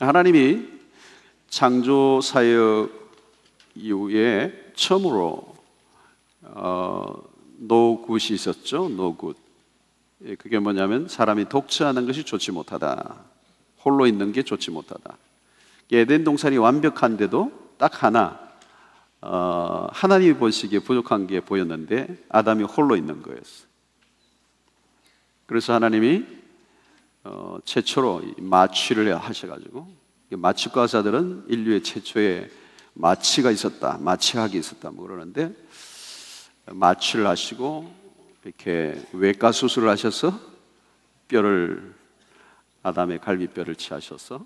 하나님이 창조 사역 이후에 처음으로 노굿이 있었죠. 노굿. 그게 뭐냐면 사람이 독처하는 것이 좋지 못하다. 홀로 있는 게 좋지 못하다. 에덴 동산이 완벽한데도 딱 하나 하나님이 보시기에 부족한 게 보였는데 아담이 홀로 있는 거였어요. 그래서 하나님이 최초로 마취를 하셔가지고, 마취과사들은 인류의 최초의 마취가 있었다, 마취학이 있었다 뭐 그러는데, 마취를 하시고 이렇게 외과 수술을 하셔서 아담의 갈비뼈를 취하셔서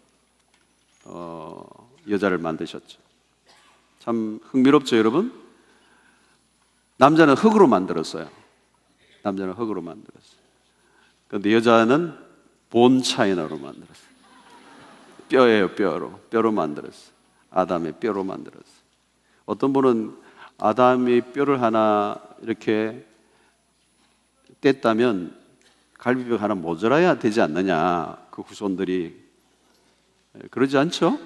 여자를 만드셨죠. 참 흥미롭죠, 여러분? 남자는 흙으로 만들었어요. 남자는 흙으로 만들었어요. 그런데 여자는 본 차이나로 만들었어요. 뼈예요, 뼈로 만들었어요. 아담의 뼈로 만들었어요. 어떤 분은 아담의 뼈를 하나 이렇게 뗐다면 갈비뼈가 하나 모자라야 되지 않느냐, 그 후손들이. 그러지 않죠?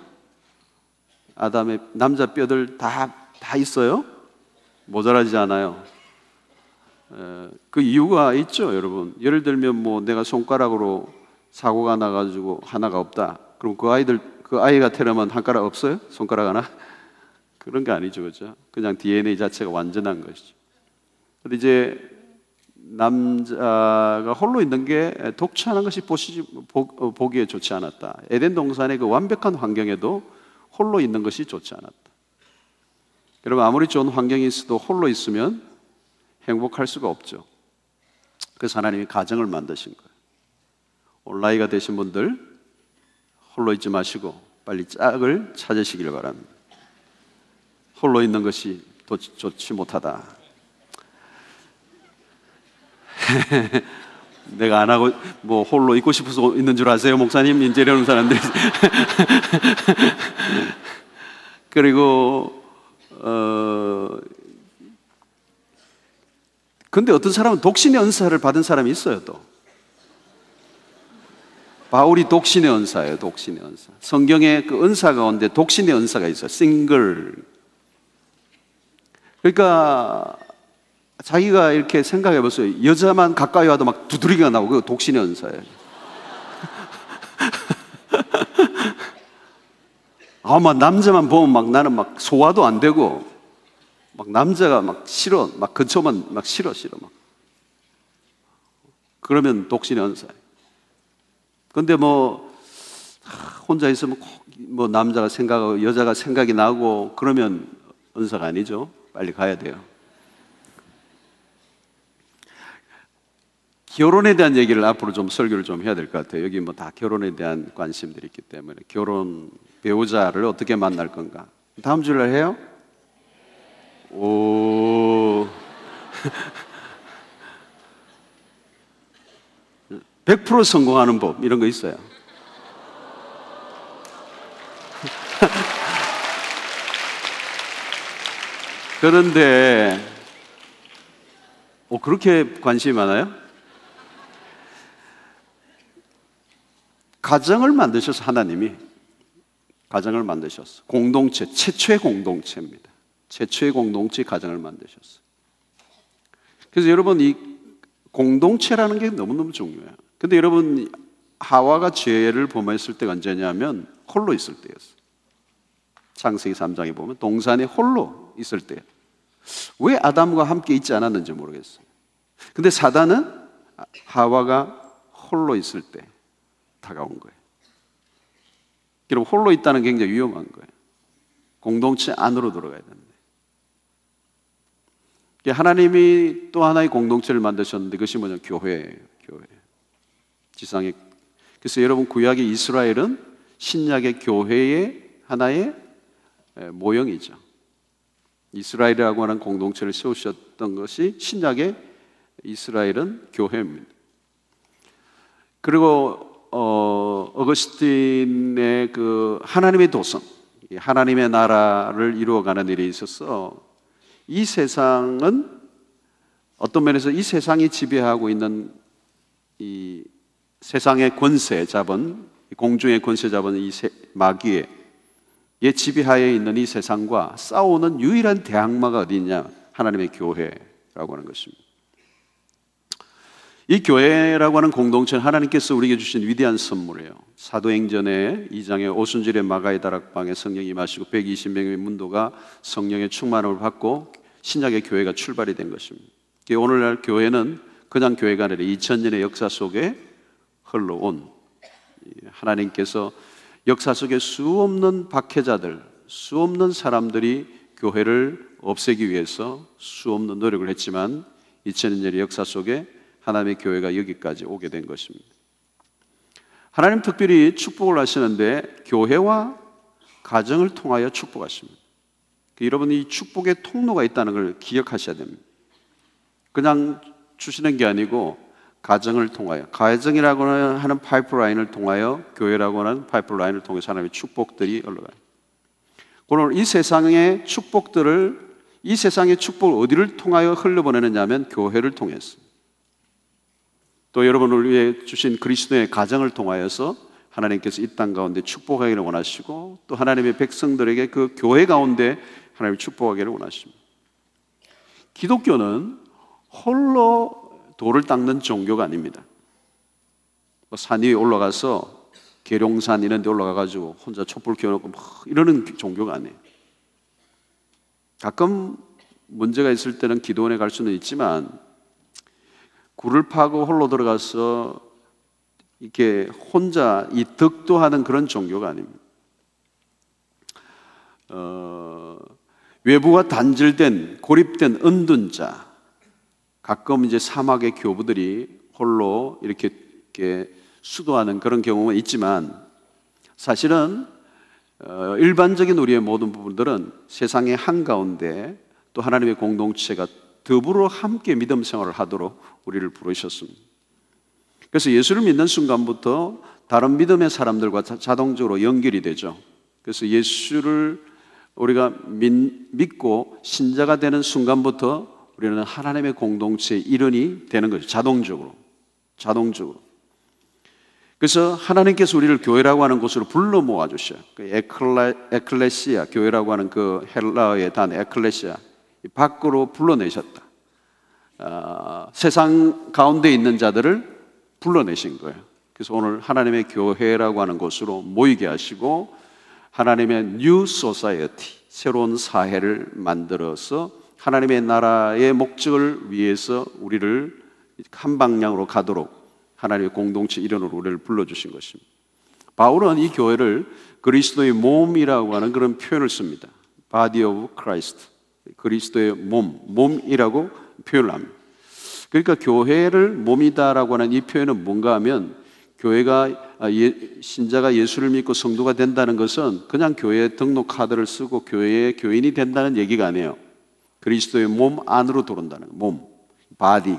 아담의 남자 뼈들 다 있어요? 모자라지 않아요. 그 이유가 있죠, 여러분. 예를 들면 뭐 내가 손가락으로 사고가 나가지고 하나가 없다. 그럼 그 아이가 태어나면 한 가락 없어요? 손가락 하나? 그런 게 아니죠, 그죠? 그냥 DNA 자체가 완전한 것이죠. 근데 이제 남자가 홀로 있는 게 독처하는 것이 보기에 좋지 않았다. 에덴 동산의 그 완벽한 환경에도 홀로 있는 것이 좋지 않았다. 여러분, 아무리 좋은 환경이 있어도 홀로 있으면 행복할 수가 없죠. 그래서 하나님이 가정을 만드신 거예요. 오늘 나이가 되신 분들 홀로 있지 마시고 빨리 짝을 찾으시길 바랍니다. 홀로 있는 것이 좋지 못하다. 내가 안 하고 뭐 홀로 있고 싶어서 있는 줄 아세요, 목사님? 이제 이러는 사람들이. 그리고 근데 어떤 사람은 독신의 은사를 받은 사람이 있어요. 또 바울이 독신의 은사예요. 독신의 은사. 성경에 그 은사 가운데 독신의 은사가 있어요. 싱글. 그러니까 자기가 이렇게 생각해 보세요. 여자만 가까이 와도 막 두드리기가 나오고, 그거 독신의 은사예요. 막 남자만 보면 막 나는 막 소화도 안 되고, 막 남자가 막 싫어, 막 근처만 막 싫어 막. 그러면 독신의 은사예요. 근데 뭐 혼자 있으면 뭐 남자가 생각하고 여자가 생각이 나고 그러면 은사가 아니죠. 빨리 가야 돼요. 결혼에 대한 얘기를 앞으로 좀 설교를 좀 해야 될 것 같아요. 여기 뭐 다 결혼에 대한 관심들이 있기 때문에 결혼 배우자를 어떻게 만날 건가? 다음 주일날 해요? 오. 100% 성공하는 법 이런 거 있어요. 그런데 그렇게 관심이 많아요? 가정을 만드셔서 하나님이 가정을 만드셨어. 공동체, 최초의 공동체입니다. 최초의 공동체 가정을 만드셨어. 그래서 여러분 이 공동체라는 게 너무너무 중요해요. 근데 여러분 하와가 죄를 범했을 때가 언제냐면 홀로 있을 때였어요. 창세기 3장에 보면 동산에 홀로 있을 때. 왜 아담과 함께 있지 않았는지 모르겠어요. 근데 사단은 하와가 홀로 있을 때 다가온 거예요. 여러분 홀로 있다는 게 굉장히 위험한 거예요. 공동체 안으로 들어가야 됩니다. 하나님이 또 하나의 공동체를 만드셨는데 그것이 뭐냐? 교회예요. 교회. 지상에. 그래서 여러분 구약의 이스라엘은 신약의 교회의 하나의 모형이죠. 이스라엘이라고 하는 공동체를 세우셨던 것이 신약의 이스라엘은 교회입니다. 그리고 어거스틴의 그 하나님의 도성, 하나님의 나라를 이루어가는 일에 있어서 이 세상은 어떤 면에서 이 세상이 지배하고 있는 이 세상의 권세 잡은 공중의 권세 잡은 이 마귀의 지배하에 있는 이 세상과 싸우는 유일한 대항마가 어디 있냐? 하나님의 교회라고 하는 것입니다. 이 교회라고 하는 공동체는 하나님께서 우리에게 주신 위대한 선물이에요. 사도행전의 2장의 오순절의 마가의 다락방에 성령이 임하시고 120명의 문도가 성령의 충만함을 받고 신약의 교회가 출발이 된 것입니다. 오늘날 교회는 그냥 교회가 아니라 2000년의 역사 속에 흘러온 하나님께서 역사 속에 수없는 박해자들, 수없는 사람들이 교회를 없애기 위해서 수없는 노력을 했지만 2000년의 역사 속에 하나님의 교회가 여기까지 오게 된 것입니다. 하나님 특별히 축복을 하시는데 교회와 가정을 통하여 축복하십니다. 여러분, 이 축복의 통로가 있다는 걸 기억하셔야 됩니다. 그냥 주시는 게 아니고 가정을 통하여, 가정이라고 하는 파이프라인을 통하여, 교회라고 하는 파이프라인을 통해서 하나님의 축복들이 흘러가요. 오늘 이 세상의 축복을 어디를 통하여 흘려보내느냐 하면 교회를 통해서, 또 여러분을 위해 주신 그리스도의 가정을 통하여서 하나님께서 이 땅 가운데 축복하기를 원하시고, 또 하나님의 백성들에게 그 교회 가운데 하나님을 축복하기를 원하십니다. 기독교는 홀로 돌을 닦는 종교가 아닙니다. 산 위에 올라가서 계룡산 이런 데 올라가가지고 혼자 촛불 켜놓고 막 이러는 종교가 아니에요. 가끔 문제가 있을 때는 기도원에 갈 수는 있지만 굴을 파고 홀로 들어가서 이렇게 혼자 이 덕도하는 그런 종교가 아닙니다. 외부가 단절된, 고립된 은둔 자, 가끔 이제 사막의 교부들이 홀로 이렇게 수도하는 그런 경우는 있지만, 사실은 일반적인 우리의 모든 부분들은 세상의 한가운데 또 하나님의 공동체가 더불어 함께 믿음 생활을 하도록 우리를 부르셨습니다. 그래서 예수를 믿는 순간부터 다른 믿음의 사람들과 자동적으로 연결이 되죠. 그래서 예수를 우리가 믿고 신자가 되는 순간부터 우리는 하나님의 공동체의 일원이 되는 거죠. 자동적으로. 그래서 하나님께서 우리를 교회라고 하는 곳으로 불러 모아주셔요. 에클레시아, 교회라고 하는 그 헬라어의 단어 에클레시아, 밖으로 불러내셨다. 세상 가운데 있는 자들을 불러내신 거예요. 그래서 오늘 하나님의 교회라고 하는 곳으로 모이게 하시고 하나님의 뉴 소사이어티, 새로운 사회를 만들어서 하나님의 나라의 목적을 위해서 우리를 한 방향으로 가도록 하나님의 공동체 일원으로 우리를 불러주신 것입니다. 바울은 이 교회를 그리스도의 몸이라고 하는 그런 표현을 씁니다. Body of Christ, 그리스도의 몸이라고 표현을 합니다. 그러니까 교회를 몸이다라고 하는 이 표현은 뭔가 하면, 교회가 신자가 예수를 믿고 성도가 된다는 것은 그냥 교회에 등록 카드를 쓰고 교회의 교인이 된다는 얘기가 아니에요. 그리스도의 몸 안으로 들어온다는 거예요. 몸, 바디.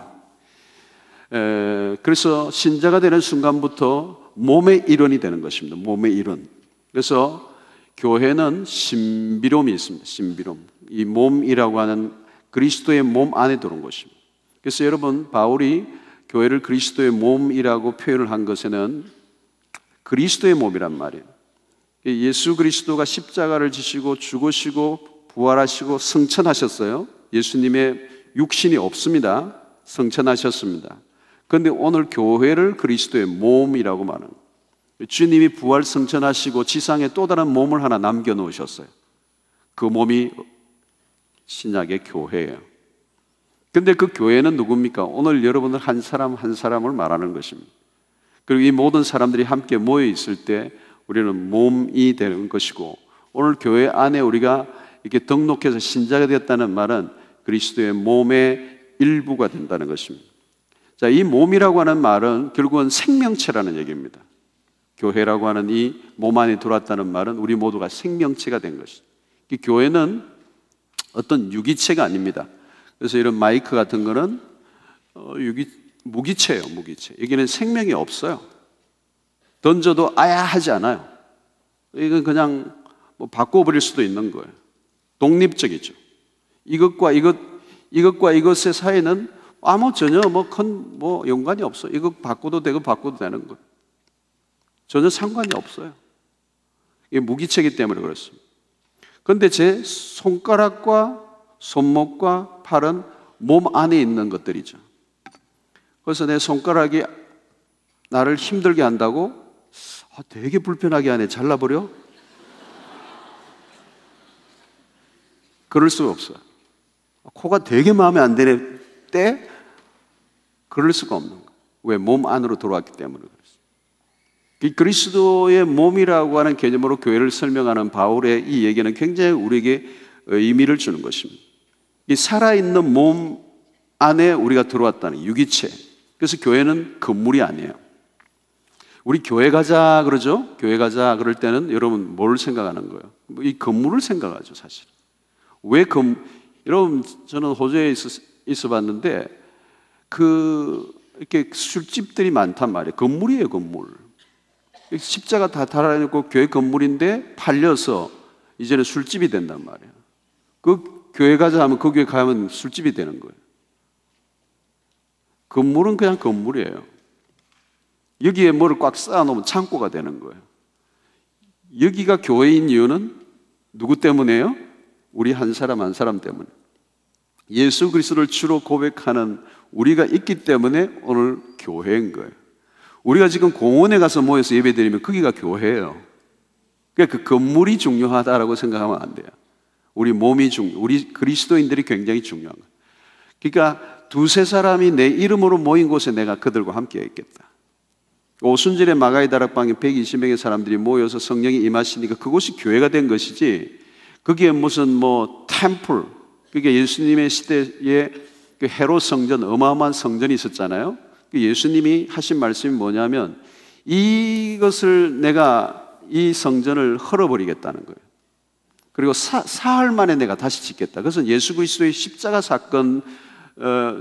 그래서 신자가 되는 순간부터 몸의 일원이 되는 것입니다. 몸의 일원. 그래서 교회는 신비롬이 있습니다. 신비롬. 이 몸이라고 하는 그리스도의 몸 안에 들어온 것입니다. 그래서 여러분, 바울이 교회를 그리스도의 몸이라고 표현을 한 것에는 그리스도의 몸이란 말이에요. 예수 그리스도가 십자가를 지시고 죽으시고 부활하시고 승천하셨어요. 예수님의 육신이 없습니다. 승천하셨습니다. 그런데 오늘 교회를 그리스도의 몸이라고 말하는 거예요. 주님이 부활 승천하시고 지상에 또 다른 몸을 하나 남겨놓으셨어요. 그 몸이 신약의 교회예요. 그런데 그 교회는 누굽니까? 오늘 여러분들 한 사람 한 사람을 말하는 것입니다. 그리고 이 모든 사람들이 함께 모여 있을 때 우리는 몸이 되는 것이고, 오늘 교회 안에 우리가 이렇게 등록해서 신자가 되었다는 말은 그리스도의 몸의 일부가 된다는 것입니다. 자, 이 몸이라고 하는 말은 결국은 생명체라는 얘기입니다. 교회라고 하는 이 몸 안에 들어왔다는 말은 우리 모두가 생명체가 된 것이죠. 교회는 어떤 유기체가 아닙니다. 그래서 이런 마이크 같은 거는 무기체예요, 무기체. 여기는 생명이 없어요. 던져도 아야 하지 않아요. 이건 그냥 뭐 바꿔버릴 수도 있는 거예요. 독립적이죠. 이것과 이것의 사이는 아무 전혀 큰 연관이 없어. 이거 바꿔도 되고 바꿔도 되는 거예요. 전혀 상관이 없어요. 이게 무기체이기 때문에 그렇습니다. 그런데 제 손가락과 손목과 팔은 몸 안에 있는 것들이죠. 그래서 내 손가락이 나를 힘들게 한다고 되게 불편하게 하네, 잘라버려? 그럴 수가 없어요. 코가 되게 마음에 안 드네 때 그럴 수가 없는 거예요. 왜? 몸 안으로 들어왔기 때문에 그렇습니다. 이 그리스도의 몸이라고 하는 개념으로 교회를 설명하는 바울의 이 얘기는 굉장히 우리에게 의미를 주는 것입니다. 이 살아있는 몸 안에 우리가 들어왔다는 유기체. 그래서 교회는 건물이 아니에요. 우리 교회 가자 그러죠? 교회 가자 그럴 때는 여러분 뭘 생각하는 거예요? 이 건물을 생각하죠, 사실. 여러분, 저는 호주에 있어 봤는데, 이렇게 술집들이 많단 말이에요. 건물이에요, 건물. 십자가 다 달아놓고 교회 건물인데 팔려서 이제는 술집이 된단 말이에요. 그 교회 가자 하면 그 교회 가면 술집이 되는 거예요. 건물은 그냥 건물이에요. 여기에 뭐를 꽉 쌓아놓으면 창고가 되는 거예요. 여기가 교회인 이유는 누구 때문에요? 우리 한 사람 한 사람 때문에. 예수 그리스도를 주로 고백하는 우리가 있기 때문에 오늘 교회인 거예요. 우리가 지금 공원에 가서 모여서 예배드리면 거기가 교회예요. 그러니까 그 건물이 중요하다라고 생각하면 안 돼요. 우리 몸이 우리 그리스도인들이 굉장히 중요한 거예요. 그러니까 두세 사람이 내 이름으로 모인 곳에 내가 그들과 함께 있겠다. 오순절에 마가의 다락방에 120명의 사람들이 모여서 성령이 임하시니까 그곳이 교회가 된 것이지, 거기에 무슨 템플, 그게 예수님의 시대에 그 헤롯 성전, 어마어마한 성전이 있었잖아요. 예수님이 하신 말씀이 뭐냐면 이것을 내가 이 성전을 헐어버리겠다는 거예요. 그리고 사흘 만에 내가 다시 짓겠다. 그래서 예수 그리스도의 십자가 사건,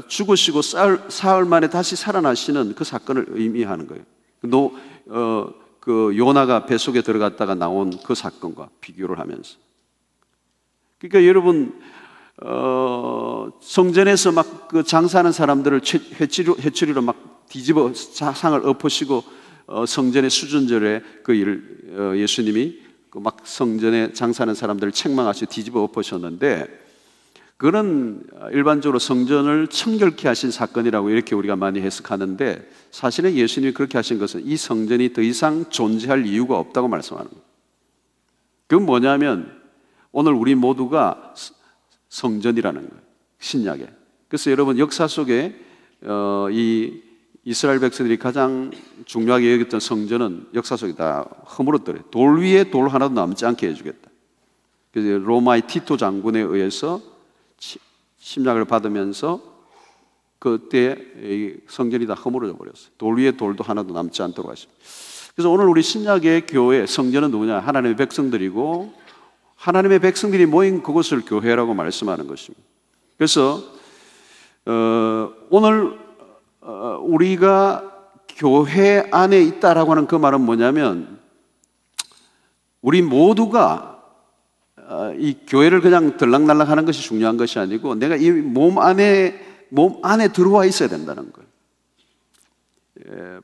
죽으시고 사흘 만에 다시 살아나시는 그 사건을 의미하는 거예요. 그 요나가 뱃속에 들어갔다가 나온 그 사건과 비교를 하면서. 그러니까 여러분, 성전에서 막 그 장사하는 사람들을 회초리로 막 뒤집어 상을 엎으시고 성전의 수준절에 그 일을 예수님이 막 성전에 장사하는 사람들을 책망하시고 뒤집어 엎으셨는데, 그거는 일반적으로 성전을 청결케 하신 사건이라고 이렇게 우리가 많이 해석하는데, 사실은 예수님이 그렇게 하신 것은 이 성전이 더 이상 존재할 이유가 없다고 말씀하는 거예요. 그건 뭐냐면 오늘 우리 모두가 성전이라는 거예요, 신약에. 그래서 여러분, 역사 속에 이 이스라엘 백성들이 가장 중요하게 여겼던 성전은 역사 속에 다 허물었더래요. 돌 위에 돌 하나도 남지 않게 해주겠다. 그래서 로마의 티토 장군에 의해서 침략을 받으면서 그때 이 성전이 다 허물어져 버렸어요. 돌 위에 돌도 하나도 남지 않도록 하십니다. 그래서 오늘 우리 신약의 교회 성전은 누구냐? 하나님의 백성들이고, 하나님의 백성들이 모인 그곳을 교회라고 말씀하는 것입니다. 그래서 오늘 우리가 교회 안에 있다라고 하는 그 말은 뭐냐면, 우리 모두가 이 교회를 그냥 들락날락 하는 것이 중요한 것이 아니고, 내가 이 몸 안에 들어와 있어야 된다는 거예요.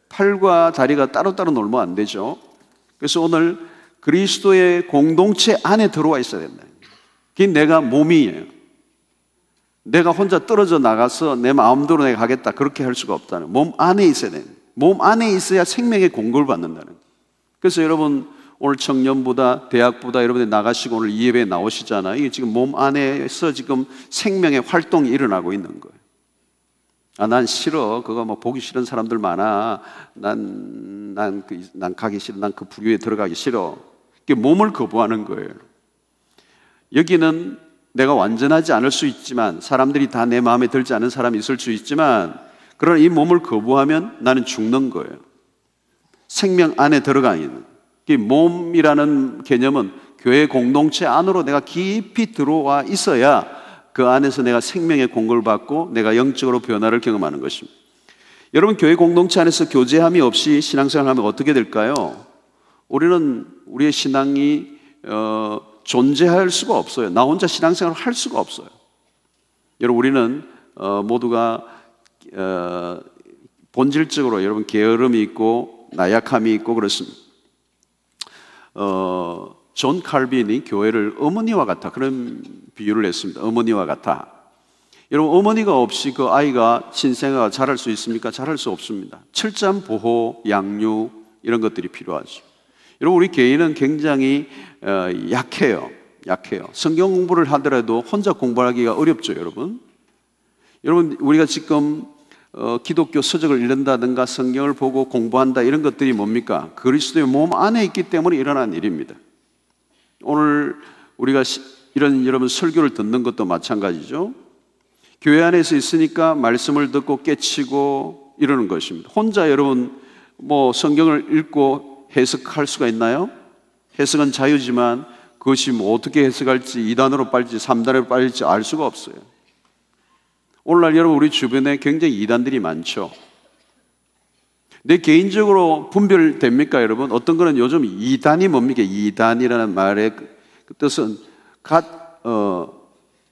팔과 다리가 따로따로 놀면 안 되죠. 그래서 오늘 그리스도의 공동체 안에 들어와 있어야 된다. 그게 내가 몸이에요. 내가 혼자 떨어져 나가서 내 마음대로 내가 하겠다, 그렇게 할 수가 없다는, 몸 안에 있어야 돼요. 몸 안에 있어야 생명의 공급을 받는다는 거예요. 그래서 여러분, 오늘 청년보다 대학보다 여러분이 나가시고 오늘 이 예배에 나오시잖아요. 이게 지금 몸 안에서 지금 생명의 활동이 일어나고 있는 거예요. 난 싫어, 그거 보기 싫은 사람들 많아, 난 가기 싫어, 난 그 부류에 들어가기 싫어. 이게 몸을 거부하는 거예요. 여기는 내가 완전하지 않을 수 있지만, 사람들이 다 내 마음에 들지 않은 사람이 있을 수 있지만, 그러나 이 몸을 거부하면 나는 죽는 거예요. 생명 안에 들어가 있는, 이 몸이라는 개념은 교회 공동체 안으로 내가 깊이 들어와 있어야 그 안에서 내가 생명의 공급을 받고 내가 영적으로 변화를 경험하는 것입니다. 여러분, 교회 공동체 안에서 교제함이 없이 신앙생활을 하면 어떻게 될까요? 우리의 신앙이 존재할 수가 없어요. 나 혼자 신앙생활을 할 수가 없어요. 여러분, 우리는 모두가 본질적으로 여러분 게으름이 있고 나약함이 있고 그렇습니다. 존 칼빈이 교회를 어머니와 같아, 그런 비유를 했습니다. 어머니와 같아. 여러분, 어머니가 없이 그 아이가 신생아가 자랄 수 있습니까? 자랄 수 없습니다. 철저한 보호, 양육 이런 것들이 필요하죠. 여러분, 우리 개인은 굉장히 약해요. 성경 공부를 하더라도 혼자 공부하기가 어렵죠, 여러분. 여러분, 우리가 지금 기독교 서적을 읽는다든가 성경을 보고 공부한다, 이런 것들이 뭡니까? 그리스도의 몸 안에 있기 때문에 일어난 일입니다. 오늘 우리가 이런 여러분 설교를 듣는 것도 마찬가지죠. 교회 안에서 있으니까 말씀을 듣고 깨치고 이러는 것입니다. 혼자 여러분 뭐 성경을 읽고 해석할 수가 있나요? 해석은 자유지만 그것이 뭐 어떻게 해석할지 2단으로 빨지 3단으로 빨지 알 수가 없어요. 오늘날 여러분 우리 주변에 굉장히 이단들이 많죠. 내 개인적으로 분별됩니까, 여러분? 어떤 거는 요즘 이단이 뭡니까? 이단이라는 말의 그 뜻은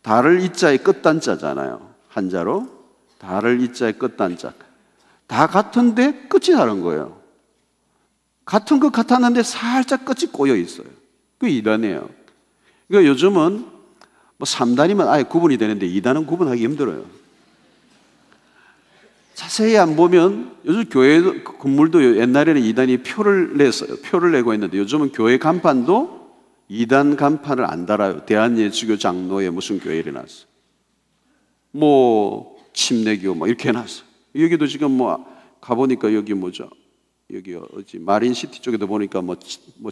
달을 이자의 끝단자잖아요. 한자로 달을 이자의 끝단자. 다 같은데 끝이 다른 거예요. 같은 것 같았는데 살짝 끝이 꼬여 있어요. 그게 이단이에요. 그러니까 요즘은 뭐 3단이면 아예 구분이 되는데 2단은 구분하기 힘들어요. 자세히 안 보면 요즘 교회 건물도 옛날에는 2단이 표를 냈어요. 표를 내고 있는데 요즘은 교회 간판도 2단 간판을 안 달아요. 대한예수교 장로회 무슨 교회 일어났어. 뭐 침례교 뭐 이렇게 해놨어. 여기도 지금 뭐 가보니까 여기 뭐죠? 여기 어디 마린시티 쪽에도 보니까 뭐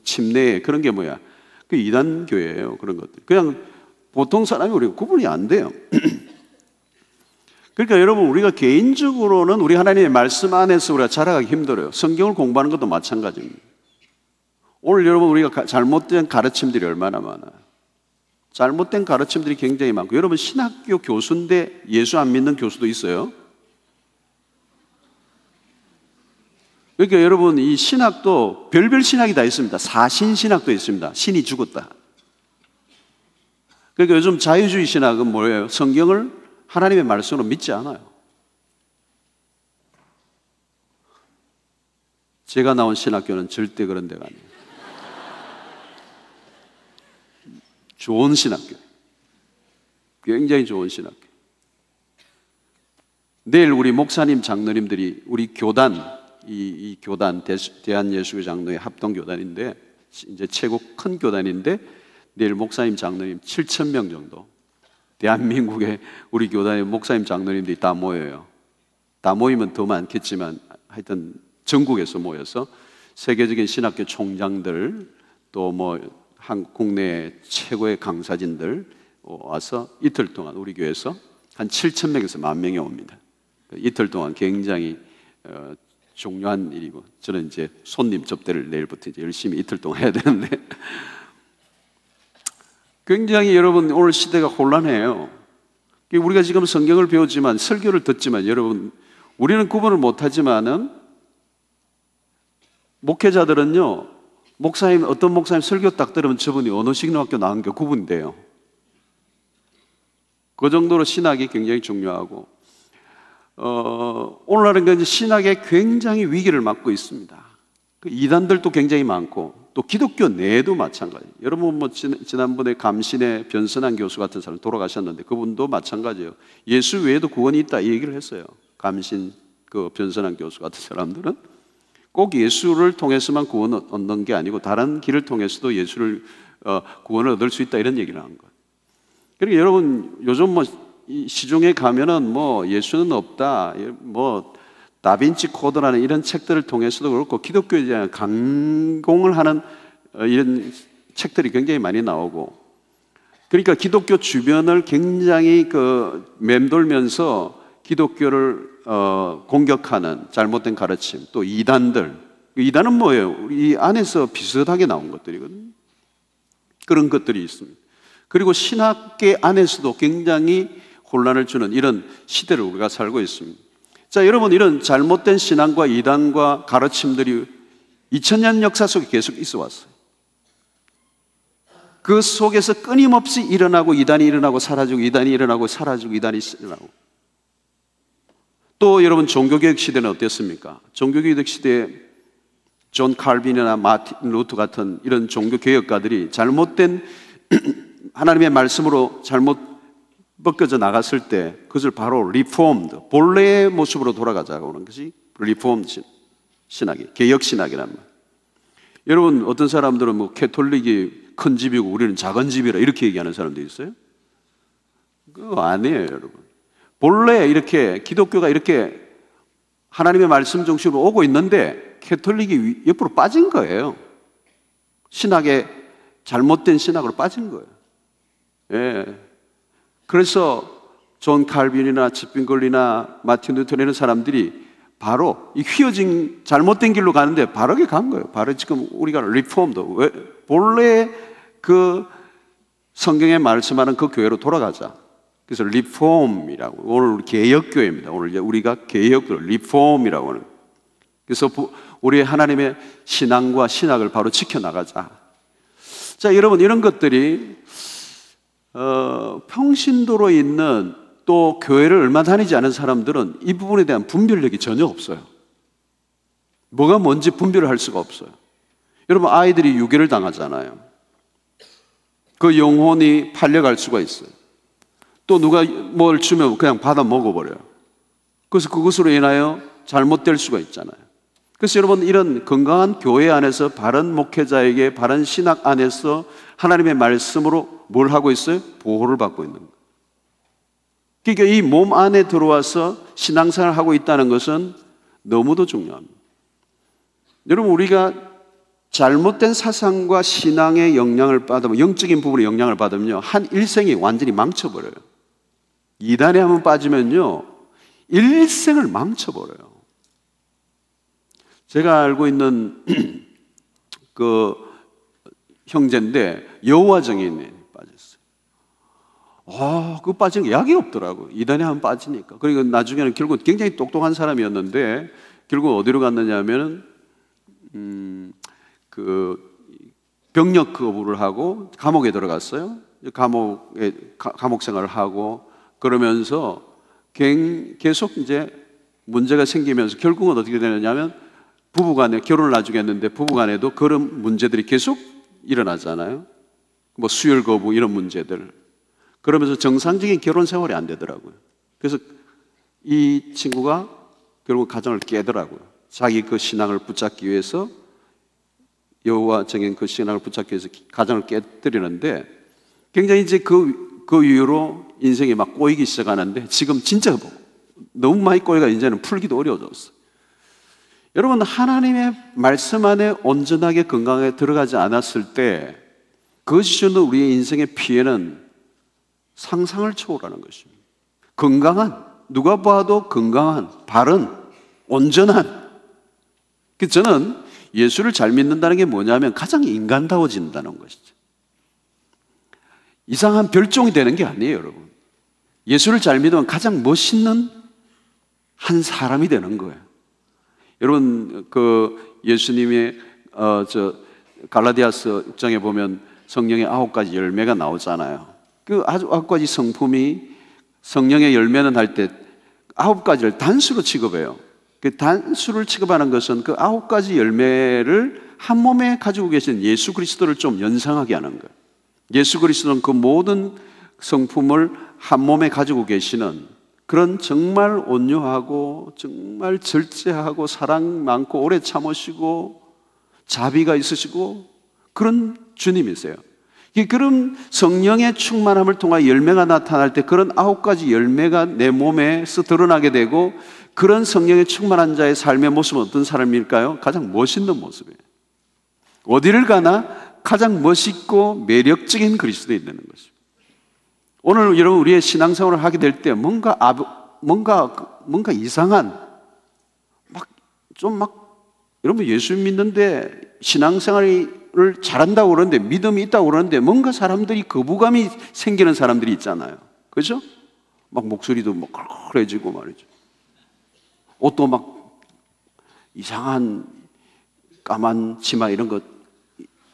침례 그런 게 뭐야? 그 2단 교회예요. 그런 것들. 그냥 보통 사람이 우리가 구분이 안 돼요. 그러니까 여러분 우리가 개인적으로는 우리 하나님의 말씀 안에서 우리가 자라가기 힘들어요. 성경을 공부하는 것도 마찬가지입니다. 오늘 여러분 우리가 잘못된 가르침들이 얼마나 많아요. 잘못된 가르침들이 굉장히 많고, 여러분 신학교 교수인데 예수 안 믿는 교수도 있어요. 그러니까 여러분 이 신학도 별별 신학이 다 있습니다. 사신 신학도 있습니다. 신이 죽었다. 그러니까 요즘 자유주의 신학은 뭐예요? 성경을 하나님의 말씀으로 믿지 않아요. 제가 나온 신학교는 절대 그런 데가 아니에요. 좋은 신학교, 굉장히 좋은 신학교. 내일 우리 목사님 장로님들이 우리 교단, 이 교단 대한예수교 장로회 합동교단인데 이제 최고 큰 교단인데 내일 목사님 장로님 7,000명 정도, 대한민국의 우리 교단의 목사님 장로님들이 다 모여요. 다 모이면 더 많겠지만 하여튼 전국에서 모여서 세계적인 신학교 총장들 또 뭐 국내 최고의 강사진들 와서 이틀 동안 우리 교회에서 한 7,000명에서 10,000명이 옵니다. 이틀 동안 굉장히 중요한 일이고, 저는 이제 손님 접대를 내일부터 이제 열심히 이틀 동안 해야 되는데 굉장히 여러분 오늘 시대가 혼란해요. 우리가 지금 성경을 배우지만 설교를 듣지만 여러분 우리는 구분을 못하지만은 목회자들은요, 목사님 어떤 목사님 설교 딱 들으면 저분이 어느 신학교 나온 게 구분이 돼요. 그 정도로 신학이 굉장히 중요하고 오늘날은 이제 신학에 굉장히 위기를 맞고 있습니다. 그 이단들도 굉장히 많고 또 기독교 내에도 마찬가지. 여러분 뭐 지난번에 감신의 변선한 교수 같은 사람 돌아가셨는데 그분도 마찬가지예요. 예수 외에도 구원이 있다 이 얘기를 했어요. 감신 그 변선한 교수 같은 사람들은 꼭 예수를 통해서만 구원을 얻는 게 아니고 다른 길을 통해서도 예수를 구원을 얻을 수 있다 이런 얘기를 한 거예요. 그러니까 여러분 요즘 뭐 시중에 가면은 뭐 예수는 없다, 뭐 다빈치 코드라는 이런 책들을 통해서도 그렇고 기독교에 대한 강공을 하는 이런 책들이 굉장히 많이 나오고, 그러니까 기독교 주변을 굉장히 맴돌면서 기독교를 공격하는 잘못된 가르침, 또 이단들. 이단은 뭐예요? 이 안에서 비슷하게 나온 것들이거든요. 그런 것들이 있습니다. 그리고 신학계 안에서도 굉장히 혼란을 주는 이런 시대를 우리가 살고 있습니다. 자, 여러분 이런 잘못된 신앙과 이단과 가르침들이 2000년 역사 속에 계속 있어 왔어요. 그 속에서 끊임없이 일어나고 이단이 일어나고 사라지고 이단이 일어나고 사라지고 이단이 일어나고. 또 여러분 종교개혁 시대는 어땠습니까? 종교개혁 시대에 존 칼빈이나 마틴 루터 같은 이런 종교 개혁가들이 잘못된 하나님의 말씀으로 잘못 벗겨져 나갔을 때 그것을 바로 리폼드, 본래의 모습으로 돌아가자고 하는 것이 리폼드 신학이, 개혁 신학이란 말이에요. 여러분, 어떤 사람들은 뭐 캐톨릭이 큰 집이고 우리는 작은 집이라 이렇게 얘기하는 사람도 있어요? 그거 아니에요, 여러분. 본래 이렇게 기독교가 이렇게 하나님의 말씀 중심으로 오고 있는데 캐톨릭이 옆으로 빠진 거예요. 신학의 잘못된 신학으로 빠진 거예요. 예. 그래서 존 칼빈이나 집빈걸리나 마틴 루터 이런 사람들이 바로 이 휘어진 잘못된 길로 가는데 바르게 간 거예요. 바로 지금 우리가 리폼드, 본래 그 성경에 말씀하는 그 교회로 돌아가자. 그래서 리폼이라고, 오늘 개혁교회입니다. 오늘 우리가 개혁교, 리폼이라고 하는. 그래서 우리의 하나님의 신앙과 신학을 바로 지켜나가자. 자, 여러분, 이런 것들이 평신도로 있는 또 교회를 얼마 다니지 않은 사람들은 이 부분에 대한 분별력이 전혀 없어요. 뭐가 뭔지 분별을 할 수가 없어요. 여러분, 아이들이 유괴를 당하잖아요. 그 영혼이 팔려갈 수가 있어요. 또 누가 뭘 주면 그냥 받아 먹어버려요. 그래서 그것으로 인하여 잘못될 수가 있잖아요. 그래서 여러분, 이런 건강한 교회 안에서 바른 목회자에게 바른 신학 안에서 하나님의 말씀으로 뭘 하고 있어요? 보호를 받고 있는 거예요. 그러니까 이 몸 안에 들어와서 신앙생활을 하고 있다는 것은 너무도 중요합니다. 여러분, 우리가 잘못된 사상과 신앙의 영향을 받으면, 영적인 부분의 영향을 받으면요, 한 일생이 완전히 망쳐버려요. 이단에 한번 빠지면요, 일생을 망쳐버려요. 제가 알고 있는 그 형제인데 여호와 증인에 빠졌어요. 그거 빠지는 게 약이 없더라고요. 이단에 한번 빠지니까. 그러니까 나중에는 결국 굉장히 똑똑한 사람이었는데 결국 어디로 갔느냐 하면은 그 병력 거부를 하고 감옥에 들어갔어요. 감옥 생활을 하고 그러면서 계속 이제 문제가 생기면서 결국은 어떻게 되느냐면 부부간에 결혼을 나중에 했는데 부부간에도 그런 문제들이 계속 일어나잖아요. 뭐 수혈 거부 이런 문제들. 그러면서 정상적인 결혼 생활이 안 되더라고요. 그래서 이 친구가 결국 가정을 깨더라고요. 자기 그 신앙을 붙잡기 위해서, 여호와 증인 그 신앙을 붙잡기 위해서 가정을 깨뜨리는데 굉장히 이제 그 이후로 인생이 막 꼬이기 시작하는데 지금 진짜 너무 많이 꼬이가 이제는 풀기도 어려워졌어요. 여러분, 하나님의 말씀 안에 온전하게 건강하게 들어가지 않았을 때 그것이 주는 우리의 인생의 피해는 상상을 초월하는 것입니다. 건강한, 누가 봐도 건강한, 바른, 온전한. 저는 예수를 잘 믿는다는 게 뭐냐면 가장 인간다워진다는 것이죠. 이상한 별종이 되는 게 아니에요, 여러분. 예수를 잘 믿으면 가장 멋있는 한 사람이 되는 거예요. 여러분, 그 예수님의 갈라디아서 6장에 보면 성령의 9가지 열매가 나오잖아요. 그 9가지 성품이 성령의 열매는 할 때 9가지를 단수로 취급해요. 그 단수를 취급하는 것은 그 9가지 열매를 한 몸에 가지고 계신 예수 그리스도를 좀 연상하게 하는 거예요. 예수 그리스도는 그 모든 성품을 한 몸에 가지고 계시는 그런 정말 온유하고 정말 절제하고 사랑 많고 오래 참으시고 자비가 있으시고 그런 주님이세요. 그런 성령의 충만함을 통해 열매가 나타날 때 그런 9가지 열매가 내 몸에서 드러나게 되고 그런 성령의 충만한 자의 삶의 모습은 어떤 사람일까요? 가장 멋있는 모습이에요. 어디를 가나 가장 멋있고 매력적인 그리스도에 있는 것입니다. 오늘 여러분 우리의 신앙생활을 하게 될 때 뭔가 이상한 여러분 예수 믿는데 신앙생활을 잘한다고 그러는데 믿음이 있다고 그러는데 뭔가 사람들이 거부감이 생기는 사람들이 있잖아요. 그렇죠? 막 목소리도 막 컬컬해지고 말이죠. 옷도 막 이상한 까만 치마 이런 것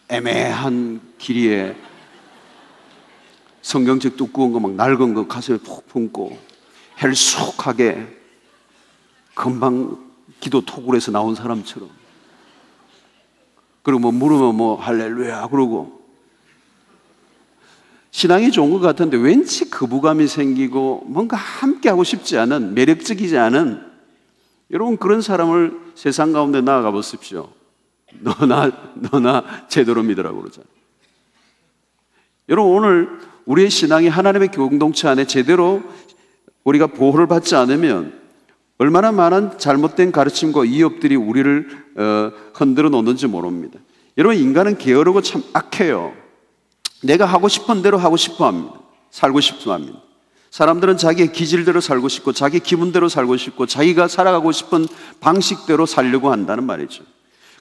애매한 길이에 성경책 두꺼운 거 막 낡은 거 가슴에 푹 품고 헬쑥하게 금방 기도 토굴에서 나온 사람처럼 그리고 뭐 물으면 뭐 할렐루야 그러고 신앙이 좋은 것 같은데 왠지 거부감이 생기고 뭔가 함께하고 싶지 않은, 매력적이지 않은, 여러분 그런 사람을 세상 가운데 나아가 보십시오. 너나 제대로 믿으라고 그러잖아요. 여러분 오늘 우리의 신앙이 하나님의 공동체 안에 제대로 우리가 보호를 받지 않으면 얼마나 많은 잘못된 가르침과 이업들이 우리를 흔들어 놓는지 모릅니다. 여러분 인간은 게으르고 참 악해요. 내가 하고 싶은 대로 하고 싶어 합니다. 살고 싶어 합니다. 사람들은 자기의 기질대로 살고 싶고 자기 기분대로 살고 싶고 자기가 살아가고 싶은 방식대로 살려고 한다는 말이죠.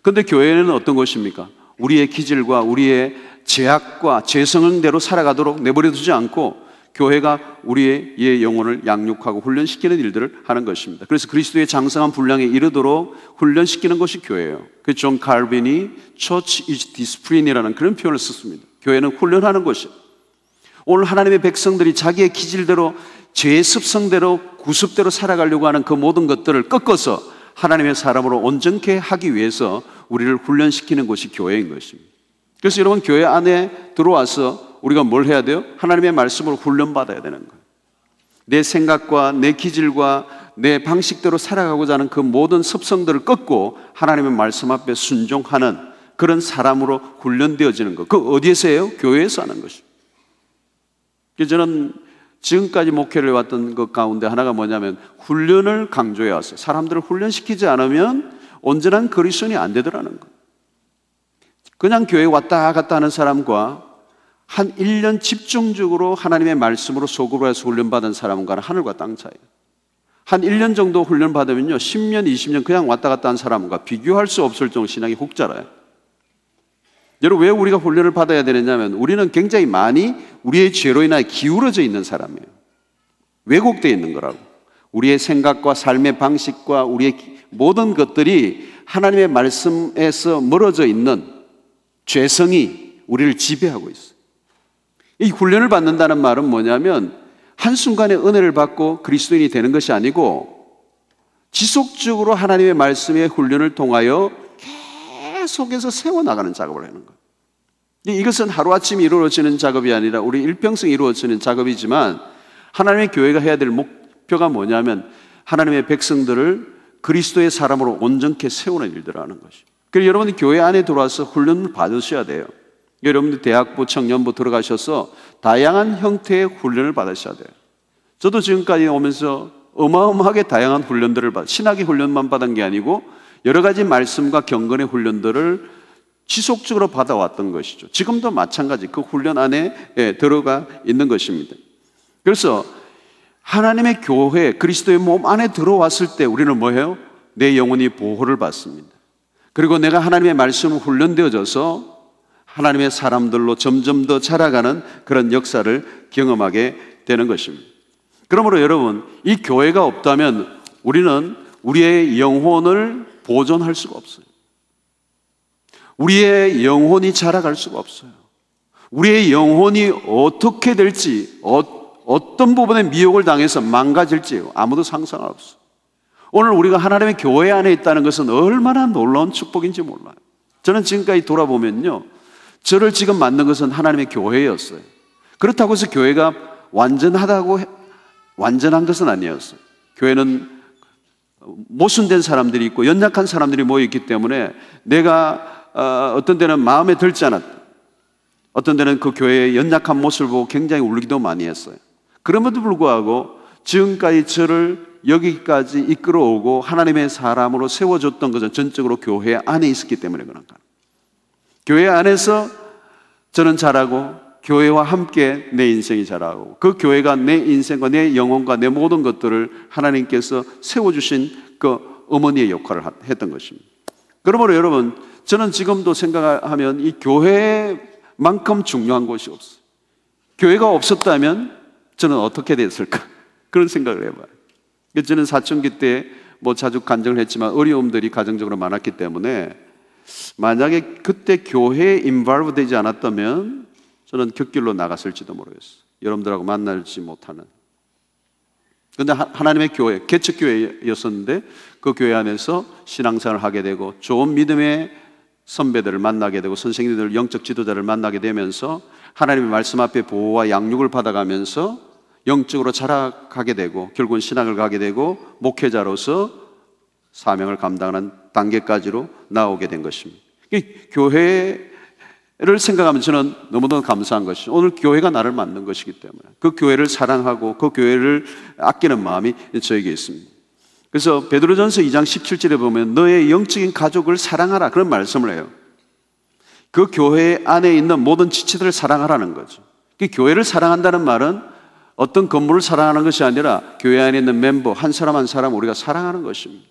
그런데 교회는 어떤 것입니까? 우리의 기질과 우리의 죄악과 죄성대로 살아가도록 내버려 두지 않고 교회가 우리의 영혼을 양육하고 훈련시키는 일들을 하는 것입니다. 그래서 그리스도의 장성한 분량에 이르도록 훈련시키는 것이 교회예요. 그 존 칼빈이 Church is discipline이라는 그런 표현을 썼습니다. 교회는 훈련하는 것이에요. 오늘 하나님의 백성들이 자기의 기질대로 죄의 습성대로 구습대로 살아가려고 하는 그 모든 것들을 꺾어서 하나님의 사람으로 온전케 하기 위해서 우리를 훈련시키는 것이 교회인 것입니다. 그래서 여러분 교회 안에 들어와서 우리가 뭘 해야 돼요? 하나님의 말씀으로 훈련받아야 되는 거예요. 내 생각과 내 기질과 내 방식대로 살아가고자 하는 그 모든 습성들을 꺾고 하나님의 말씀 앞에 순종하는 그런 사람으로 훈련되어지는 것. 그 어디에서 해요? 교회에서 하는 것입니다. 그래서 저는 지금까지 목회를 해왔던 것 가운데 하나가 뭐냐면 훈련을 강조해 왔어요. 사람들을 훈련시키지 않으면 온전한 그리스도인이 안 되더라는 거예요. 그냥 교회 왔다 갔다 하는 사람과 한 1년 집중적으로 하나님의 말씀으로 속으로 해서 훈련받은 사람과는 하늘과 땅 차이예요. 한 1년 정도 훈련받으면요 10년, 20년 그냥 왔다 갔다 한 사람과 비교할 수 없을 정도 신앙이 훅 자라요. 여러분 왜 우리가 훈련을 받아야 되느냐면 우리는 굉장히 많이 우리의 죄로 인하여 기울어져 있는 사람이에요. 왜곡되어 있는 거라고. 우리의 생각과 삶의 방식과 우리의 모든 것들이 하나님의 말씀에서 멀어져 있는 죄성이 우리를 지배하고 있어요. 이 훈련을 받는다는 말은 뭐냐면 한순간에 은혜를 받고 그리스도인이 되는 것이 아니고 지속적으로 하나님의 말씀의 훈련을 통하여 계속해서 세워나가는 작업을 하는 거예요. 이것은 하루아침에 이루어지는 작업이 아니라 우리 일평생 이루어지는 작업이지만 하나님의 교회가 해야 될 목표가 뭐냐면 하나님의 백성들을 그리스도의 사람으로 온전케 세우는 일들을 하는 것이죠. 그래서 여러분이 교회 안에 들어와서 훈련을 받으셔야 돼요. 여러분들 대학부, 청년부 들어가셔서 다양한 형태의 훈련을 받으셔야 돼요. 저도 지금까지 오면서 어마어마하게 다양한 훈련들을 신학의 훈련만 받은 게 아니고 여러 가지 말씀과 경건의 훈련들을 지속적으로 받아왔던 것이죠. 지금도 마찬가지 그 훈련 안에 들어가 있는 것입니다. 그래서 하나님의 교회, 그리스도의 몸 안에 들어왔을 때 우리는 뭐예요? 내 영혼이 보호를 받습니다. 그리고 내가 하나님의 말씀으로 훈련되어져서 하나님의 사람들로 점점 더 자라가는 그런 역사를 경험하게 되는 것입니다. 그러므로 여러분, 이 교회가 없다면 우리는 우리의 영혼을 보존할 수가 없어요. 우리의 영혼이 자라갈 수가 없어요. 우리의 영혼이 어떻게 될지, 어떤 부분에 미혹을 당해서 망가질지 아무도 상상할 없어요. 오늘 우리가 하나님의 교회 안에 있다는 것은 얼마나 놀라운 축복인지 몰라요. 저는 지금까지 돌아보면요, 저를 지금 만든 것은 하나님의 교회였어요. 그렇다고 해서 교회가 완전한 것은 아니었어요. 교회는 모순된 사람들이 있고 연약한 사람들이 모여있기 때문에 내가 어떤 데는 마음에 들지 않았다. 어떤 데는 그 교회의 연약한 모습을 보고 굉장히 울기도 많이 했어요. 그럼에도 불구하고 지금까지 저를 여기까지 이끌어오고 하나님의 사람으로 세워줬던 것은 전적으로 교회 안에 있었기 때문에 그런 거예요. 교회 안에서 저는 자라고 교회와 함께 내 인생이 자라고 그 교회가 내 인생과 내 영혼과 내 모든 것들을 하나님께서 세워주신 그 어머니의 역할을 했던 것입니다. 그러므로 여러분, 저는 지금도 생각하면 이 교회만큼 중요한 곳이 없어요. 교회가 없었다면 저는 어떻게 됐을까? 그런 생각을 해봐요. 저는 사춘기 때 뭐 자주 간증을 했지만 어려움들이 가정적으로 많았기 때문에 만약에 그때 교회에 인발브 되지 않았다면 저는 곁길로 나갔을지도 모르겠어요. 여러분들하고 만나지 못하는. 그런데 하나님의 교회, 개척교회였었는데 그 교회 안에서 신앙생활을 하게 되고 좋은 믿음의 선배들을 만나게 되고 선생님들, 영적 지도자를 만나게 되면서 하나님의 말씀 앞에 보호와 양육을 받아가면서 영적으로 자라가게 되고 결국은 신학을 가게 되고 목회자로서 사명을 감당하는 단계까지로 나오게 된 것입니다. 교회를 생각하면 저는 너무너무 감사한 것이, 오늘 교회가 나를 만든 것이기 때문에 그 교회를 사랑하고 그 교회를 아끼는 마음이 저에게 있습니다. 그래서 베드로전서 2장 17절에 보면 너의 영적인 가족을 사랑하라, 그런 말씀을 해요. 그 교회 안에 있는 모든 지체들을 사랑하라는 거죠. 그 교회를 사랑한다는 말은 어떤 건물을 사랑하는 것이 아니라 교회 안에 있는 멤버 한 사람 한 사람 우리가 사랑하는 것입니다.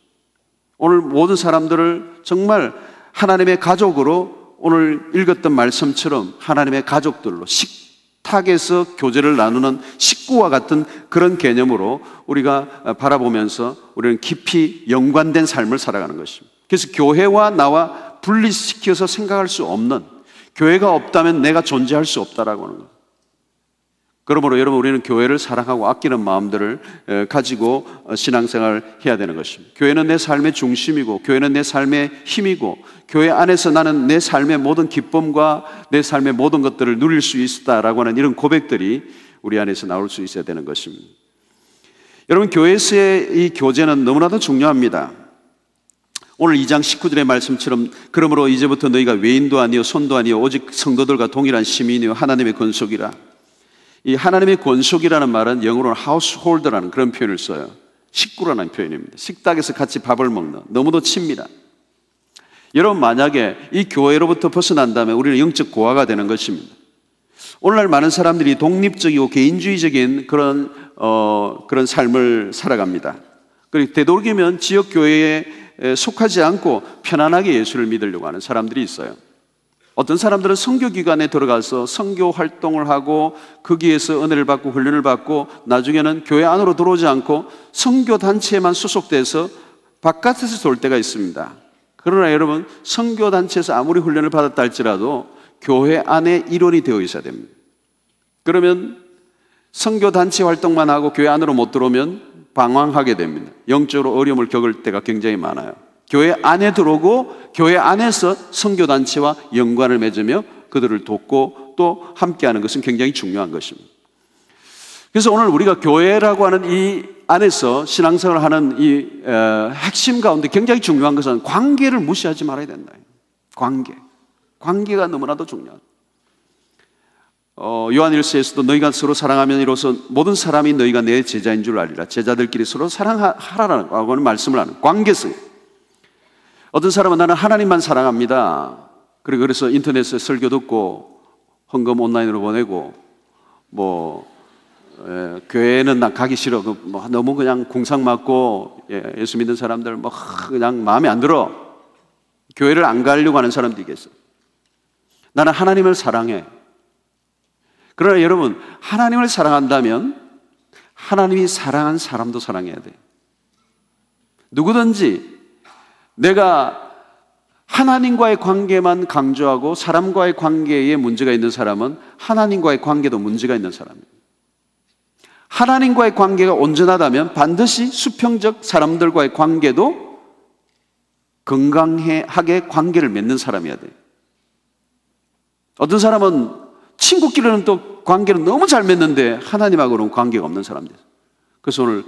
오늘 모든 사람들을 정말 하나님의 가족으로, 오늘 읽었던 말씀처럼 하나님의 가족들로, 식탁에서 교제를 나누는 식구와 같은 그런 개념으로 우리가 바라보면서 우리는 깊이 연관된 삶을 살아가는 것입니다. 그래서 교회와 나와 분리시켜서 생각할 수 없는, 교회가 없다면 내가 존재할 수 없다라고 하는 것. 그러므로 여러분, 우리는 교회를 사랑하고 아끼는 마음들을 가지고 신앙생활을 해야 되는 것입니다. 교회는 내 삶의 중심이고 교회는 내 삶의 힘이고 교회 안에서 나는 내 삶의 모든 기쁨과 내 삶의 모든 것들을 누릴 수 있다라고 하는 이런 고백들이 우리 안에서 나올 수 있어야 되는 것입니다. 여러분, 교회에서의 이 교제는 너무나도 중요합니다. 오늘 2장 19절의 말씀처럼 그러므로 이제부터 너희가 외인도 아니요 손도 아니요 오직 성도들과 동일한 시민이요 하나님의 권속이라. 이 하나님의 권속이라는 말은 영어로는 household라는 그런 표현을 써요. 식구라는 표현입니다. 식탁에서 같이 밥을 먹는, 너무도 친밀한. 여러분, 만약에 이 교회로부터 벗어난다면 우리는 영적 고아가 되는 것입니다. 오늘날 많은 사람들이 독립적이고 개인주의적인 그런 삶을 살아갑니다. 그리고 되도록이면 지역 교회에 속하지 않고 편안하게 예수를 믿으려고 하는 사람들이 있어요. 어떤 사람들은 선교기관에 들어가서 선교 활동을 하고 거기에서 은혜를 받고 훈련을 받고 나중에는 교회 안으로 들어오지 않고 선교단체에만 소속돼서 바깥에서 돌 때가 있습니다. 그러나 여러분, 선교단체에서 아무리 훈련을 받았다 할지라도 교회 안에 일원이 되어 있어야 됩니다. 그러면 선교단체 활동만 하고 교회 안으로 못 들어오면 방황하게 됩니다. 영적으로 어려움을 겪을 때가 굉장히 많아요. 교회 안에 들어오고 교회 안에서 선교단체와 연관을 맺으며 그들을 돕고 또 함께하는 것은 굉장히 중요한 것입니다. 그래서 오늘 우리가 교회라고 하는 이 안에서 신앙생활을 하는 이 핵심 가운데 굉장히 중요한 것은 관계를 무시하지 말아야 된다. 관계가 너무나도 중요하다. 요한일서에서도 너희가 서로 사랑하면 이로써 모든 사람이 너희가 내 제자인 줄 알리라. 제자들끼리 서로 사랑하라는 하는 말씀을 하는 관계성. 어떤 사람은 나는 하나님만 사랑합니다. 그리고 그래서 인터넷에 설교 듣고 헌금 온라인으로 보내고 교회는 난 가기 싫어. 너무 그냥 공상 맞고 예수 믿는 사람들 그냥 마음에 안 들어. 교회를 안 가려고 하는 사람도 있겠어요. 나는 하나님을 사랑해. 그러나 여러분, 하나님을 사랑한다면 하나님이 사랑한 사람도 사랑해야 돼. 누구든지 내가 하나님과의 관계만 강조하고 사람과의 관계에 문제가 있는 사람은 하나님과의 관계도 문제가 있는 사람입니다. 하나님과의 관계가 온전하다면 반드시 수평적 사람들과의 관계도 건강하게 관계를 맺는 사람이어야 돼요. 어떤 사람은 친구끼리는 또 관계를 너무 잘 맺는데 하나님하고는 관계가 없는 사람들. 그래서 오늘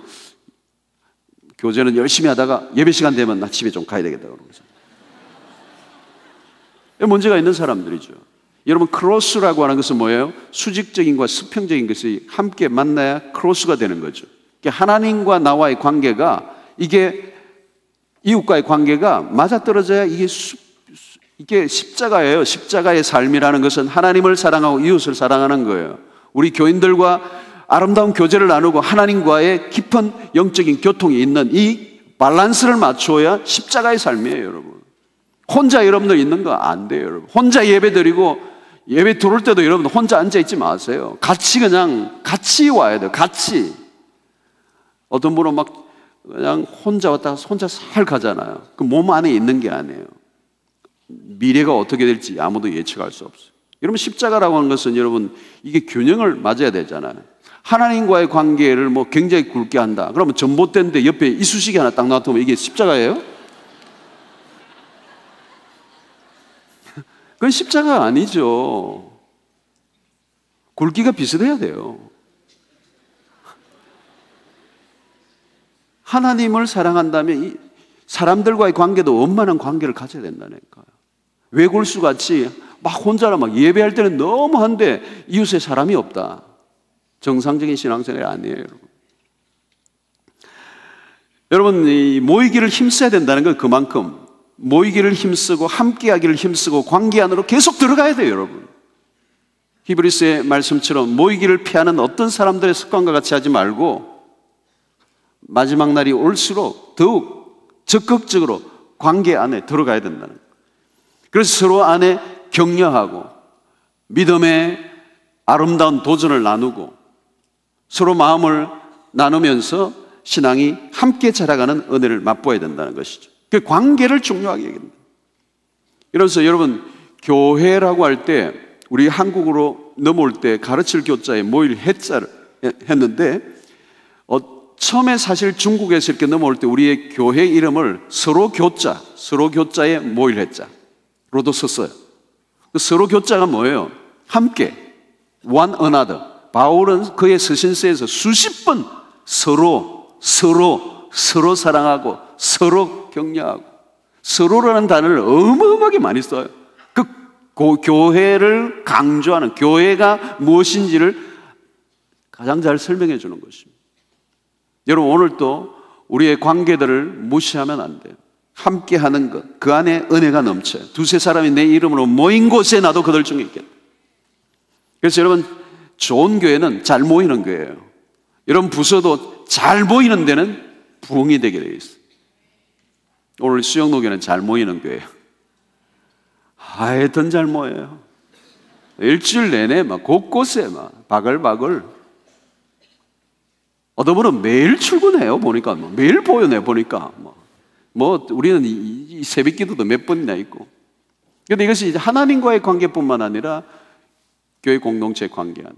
교제는 열심히 하다가 예배 시간 되면 나 집에 좀 가야 되겠다 그러면서 문제가 있는 사람들이죠. 여러분, 크로스라고 하는 것은 뭐예요? 수직적인 것과 수평적인 것이 함께 만나야 크로스가 되는 거죠. 하나님과 나와의 관계가, 이게 이웃과의 관계가 맞아떨어져야 이게 십자가예요. 십자가의 삶이라는 것은 하나님을 사랑하고 이웃을 사랑하는 거예요. 우리 교인들과 아름다운 교제를 나누고 하나님과의 깊은 영적인 교통이 있는 이 밸런스를 맞춰야 십자가의 삶이에요, 여러분. 혼자 여러분들 있는 거 안 돼요, 여러분. 혼자 예배 드리고 예배 들어올 때도 여러분들 혼자 앉아있지 마세요. 같이 와야 돼요, 같이. 어떤 분은 그냥 혼자 왔다가 혼자 살 가잖아요. 그 몸 안에 있는 게 아니에요. 미래가 어떻게 될지 아무도 예측할 수 없어요. 여러분, 십자가라고 하는 것은 여러분, 이게 균형을 맞아야 되잖아요. 하나님과의 관계를 굉장히 굵게 한다. 그러면 전봇대인데 옆에 이쑤시개 하나 딱 놔두면 이게 십자가예요? 그건 십자가가 아니죠. 굵기가 비슷해야 돼요. 하나님을 사랑한다면 이 사람들과의 관계도 원만한 관계를 가져야 된다니까요. 외골수같이 막 혼자라 막 예배할 때는 너무 한데 이웃에 사람이 없다. 정상적인 신앙생활이 아니에요, 여러분. 여러분, 이 모이기를 힘써야 된다는 건 그만큼 모이기를 힘쓰고 함께하기를 힘쓰고 관계 안으로 계속 들어가야 돼요, 여러분. 히브리서의 말씀처럼 모이기를 피하는 어떤 사람들의 습관과 같이 하지 말고 마지막 날이 올수록 더욱 적극적으로 관계 안에 들어가야 된다는 거예요. 그래서 서로 안에 격려하고 믿음의 아름다운 도전을 나누고 서로 마음을 나누면서 신앙이 함께 자라가는 은혜를 맛보아야 된다는 것이죠. 그 관계를 중요하게 여깁니다. 이래서 여러분, 교회라고 할 때 우리 한국으로 넘어올 때 가르칠 교자에 모일 해자를 했는데 처음에 사실 중국에서 이렇게 넘어올 때 우리의 교회 이름을 서로 교자에 모일 해자로도 썼어요. 서로 교자가 뭐예요? 함께, one another. 바울은 그의 서신서에서 수십 번 서로 사랑하고 서로 격려하고 서로라는 단어를 어마어마하게 많이 써요. 그 교회를 강조하는, 교회가 무엇인지를 가장 잘 설명해 주는 것입니다. 여러분, 오늘도 우리의 관계들을 무시하면 안 돼요. 함께 하는 것, 그 안에 은혜가 넘쳐요. 두세 사람이 내 이름으로 모인 곳에 나도 그들 중에 있겠다. 그래서 여러분, 좋은 교회는 잘 모이는 교회예요. 여러분, 부서도 잘 모이는 데는 부흥이 되게 되어 있어요. 오늘 수영노교는 잘 모이는 교회예요. 하여튼 잘 모여요. 일주일 내내 막 곳곳에 막 바글바글. 어떤 분은 매일 출근해요. 보니까 매일 보여. 내 보니까 뭐 우리는 이 새벽 기도도 몇 번이나 있고. 그런데 이것이 이제 하나님과의 관계뿐만 아니라 교회 공동체 관계 안에.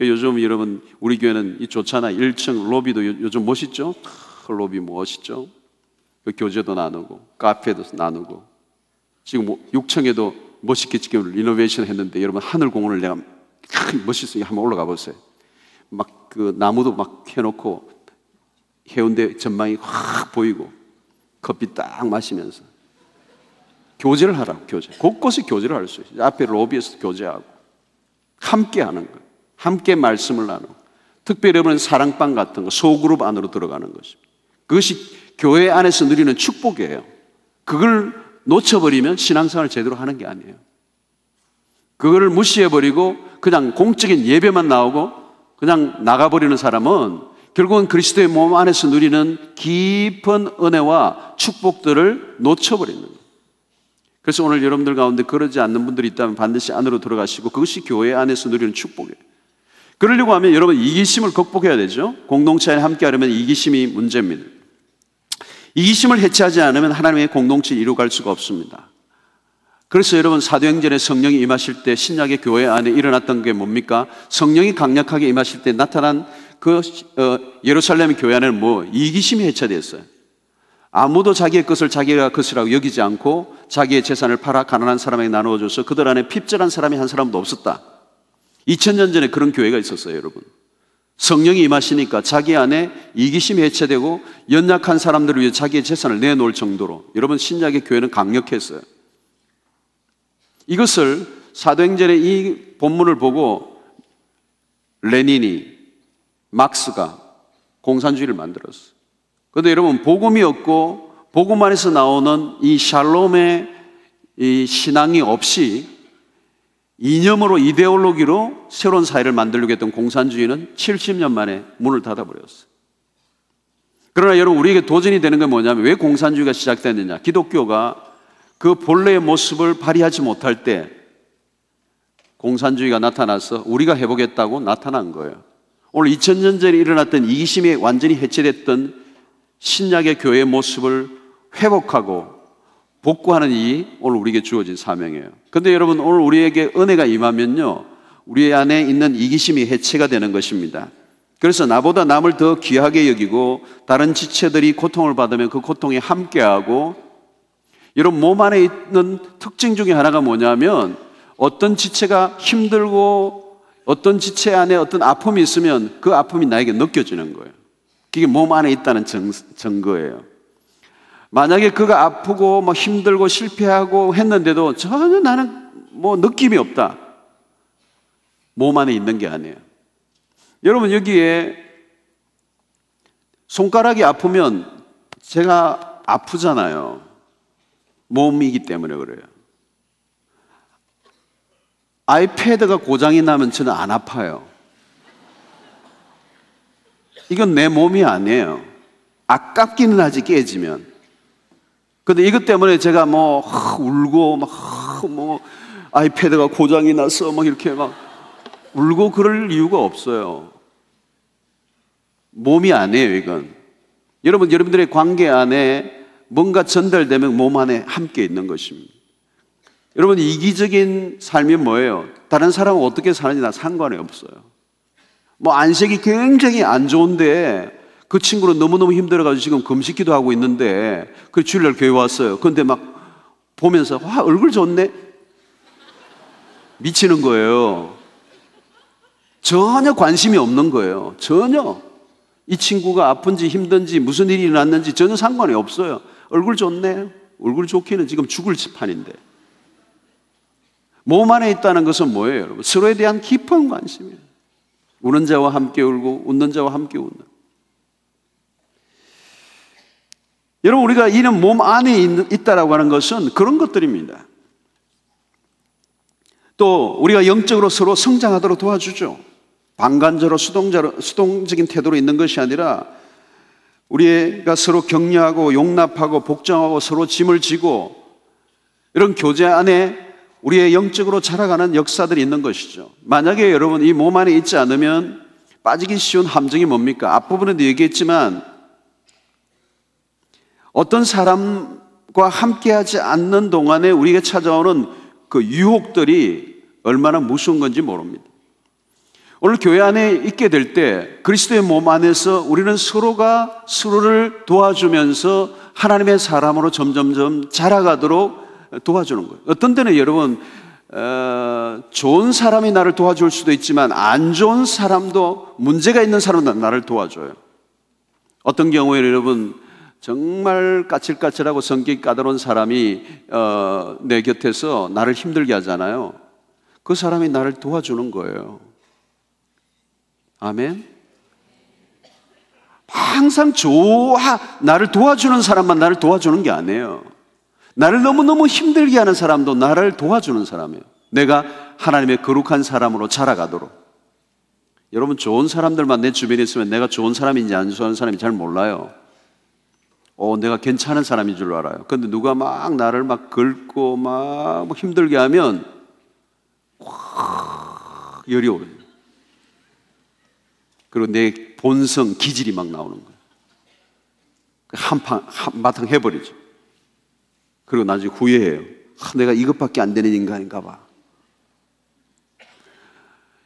요즘 여러분, 우리 교회는 이 좋잖아. 1층 로비도 요즘 멋있죠? 로비 멋있죠? 교제도 나누고 카페도 나누고 지금 6층에도 멋있게 지금 리노베이션 했는데 여러분, 하늘공원을 내가 멋있으니까 한번 올라가 보세요. 막 그 나무도 막 해놓고 해운대 전망이 확 보이고 커피 딱 마시면서 교제를 하라고. 교제, 곳곳에 교제를 할 수 있어요. 앞에 로비에서 교제하고 함께 하는 거예요. 함께 말씀을 나누고, 특별히 여러분 사랑방 같은 거 소그룹 안으로 들어가는 것입니다. 그것이 교회 안에서 누리는 축복이에요. 그걸 놓쳐버리면 신앙생활을 제대로 하는 게 아니에요. 그거를 무시해버리고 그냥 공적인 예배만 나오고 그냥 나가버리는 사람은 결국은 그리스도의 몸 안에서 누리는 깊은 은혜와 축복들을 놓쳐버리는 거예요. 그래서 오늘 여러분들 가운데 그러지 않는 분들이 있다면 반드시 안으로 들어가시고, 그것이 교회 안에서 누리는 축복이에요. 그러려고 하면 여러분, 이기심을 극복해야 되죠. 공동체 안에 함께 하려면 이기심이 문제입니다. 이기심을 해체하지 않으면 하나님의 공동체를 이루어갈 수가 없습니다. 그래서 여러분, 사도행전에 성령이 임하실 때 신약의 교회 안에 일어났던 게 뭡니까? 성령이 강력하게 임하실 때 나타난 그 예루살렘 교회 안에는 이기심이 해체됐어요. 아무도 자기의 것을 자기가 것이라고 여기지 않고 자기의 재산을 팔아 가난한 사람에게 나누어줘서 그들 안에 핍절한 사람이 한 사람도 없었다. 2000년 전에 그런 교회가 있었어요, 여러분. 성령이 임하시니까 자기 안에 이기심이 해체되고 연약한 사람들을 위해 자기의 재산을 내놓을 정도로, 여러분, 신약의 교회는 강력했어요. 이것을 사도행전의 이 본문을 보고 레닌이, 막스가 공산주의를 만들었어요. 그런데 여러분, 복음이 없고 복음 안에서 나오는 이 샬롬의 이 신앙이 없이 이념으로, 이데올로기로 새로운 사회를 만들려고 했던 공산주의는 70년 만에 문을 닫아버렸어요. 그러나 여러분, 우리에게 도전이 되는 건 뭐냐면, 왜 공산주의가 시작됐느냐? 기독교가 그 본래의 모습을 발휘하지 못할 때 공산주의가 나타나서 우리가 해보겠다고 나타난 거예요. 오늘 2000년 전에 일어났던 이기심이 완전히 해체됐던 신약의 교회의 모습을 회복하고 복구하는 일이 오늘 우리에게 주어진 사명이에요. 그런데 여러분, 오늘 우리에게 은혜가 임하면요, 우리 안에 있는 이기심이 해체가 되는 것입니다. 그래서 나보다 남을 더 귀하게 여기고 다른 지체들이 고통을 받으면 그 고통에 함께하고, 여러분, 몸 안에 있는 특징 중에 하나가 뭐냐면 어떤 지체가 힘들고 어떤 지체 안에 어떤 아픔이 있으면 그 아픔이 나에게 느껴지는 거예요. 그게 몸 안에 있다는 증거예요. 만약에 그가 아프고 뭐 힘들고 실패하고 했는데도 전혀 나는 뭐 느낌이 없다. 몸 안에 있는 게 아니에요. 여러분, 여기에 손가락이 아프면 제가 아프잖아요. 몸이기 때문에 그래요. 아이패드가 고장이 나면 저는 안 아파요. 이건 내 몸이 아니에요. 아깝기는 하지, 깨지면. 근데 이것 때문에 제가 뭐 울고 뭐 아이패드가 고장이 나서 막 이렇게 막 울고 그럴 이유가 없어요. 몸이 아니에요, 이건. 여러분, 여러분들의 관계 안에 뭔가 전달되면 몸 안에 함께 있는 것입니다. 여러분, 이기적인 삶이 뭐예요? 다른 사람은 어떻게 사는지 나 상관이 없어요. 뭐 안색이 굉장히 안 좋은데 그 친구는 너무너무 힘들어가지고 지금 금식기도 하고 있는데 그 주일날 교회 왔어요. 근데 막 보면서 와, 얼굴 좋네? 미치는 거예요. 전혀 관심이 없는 거예요. 전혀. 이 친구가 아픈지 힘든지 무슨 일이 일어났는지 전혀 상관이 없어요. 얼굴 좋네. 얼굴 좋기는 지금 죽을 판인데. 몸 안에 있다는 것은 뭐예요, 여러분? 서로에 대한 깊은 관심이에요. 우는 자와 함께 울고 웃는 자와 함께 웃는. 여러분, 우리가 이는 몸 안에 있다라고 하는 것은 그런 것들입니다. 또 우리가 영적으로 서로 성장하도록 도와주죠. 방관자로 수동적인 태도로 있는 것이 아니라 우리가 서로 격려하고 용납하고 복종하고 서로 짐을 지고 이런 교제 안에 우리의 영적으로 자라가는 역사들이 있는 것이죠. 만약에 여러분 이 몸 안에 있지 않으면 빠지기 쉬운 함정이 뭡니까? 앞부분에도 얘기했지만 어떤 사람과 함께하지 않는 동안에 우리에게 찾아오는 그 유혹들이 얼마나 무서운 건지 모릅니다. 오늘 교회 안에 있게 될 때 그리스도의 몸 안에서 우리는 서로가 서로를 도와주면서 하나님의 사람으로 점점점 자라가도록 도와주는 거예요. 어떤 때는 여러분 좋은 사람이 나를 도와줄 수도 있지만 안 좋은 사람도, 문제가 있는 사람도 나를 도와줘요. 어떤 경우에 여러분 정말 까칠까칠하고 성격이 까다로운 사람이 내 곁에서 나를 힘들게 하잖아요. 그 사람이 나를 도와주는 거예요. 아멘. 항상 나를 도와주는 사람만 나를 도와주는 게 아니에요. 나를 너무너무 힘들게 하는 사람도 나를 도와주는 사람이에요. 내가 하나님의 거룩한 사람으로 자라가도록. 여러분, 좋은 사람들만 내 주변에 있으면 내가 좋은 사람인지 안 좋은 사람인지 잘 몰라요. 내가 괜찮은 사람인 줄 알아요. 근데 누가 막 나를 막 긁고 막 힘들게 하면 확 열이 오르요. 그리고 내 본성, 기질이 막 나오는 거예요. 한바탕 해버리죠. 그리고 나중에 후회해요. 내가 이것밖에 안 되는 인간인가 봐.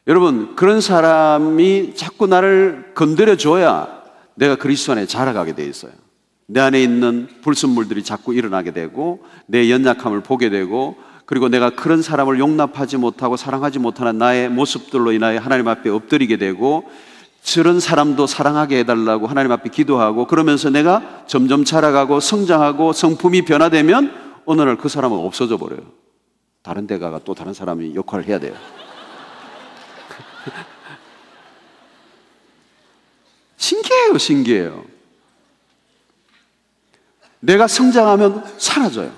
여러분, 그런 사람이 자꾸 나를 건드려줘야 내가 그리스도 안에 자라가게 돼 있어요. 내 안에 있는 불순물들이 자꾸 일어나게 되고 내 연약함을 보게 되고, 그리고 내가 그런 사람을 용납하지 못하고 사랑하지 못하는 나의 모습들로 인하여 하나님 앞에 엎드리게 되고, 저런 사람도 사랑하게 해달라고 하나님 앞에 기도하고, 그러면서 내가 점점 자라가고 성장하고 성품이 변화되면 어느 날 그 사람은 없어져 버려요. 다른 데 가가 또 다른 사람이 역할을 해야 돼요. 신기해요, 신기해요. 내가 성장하면 사라져요.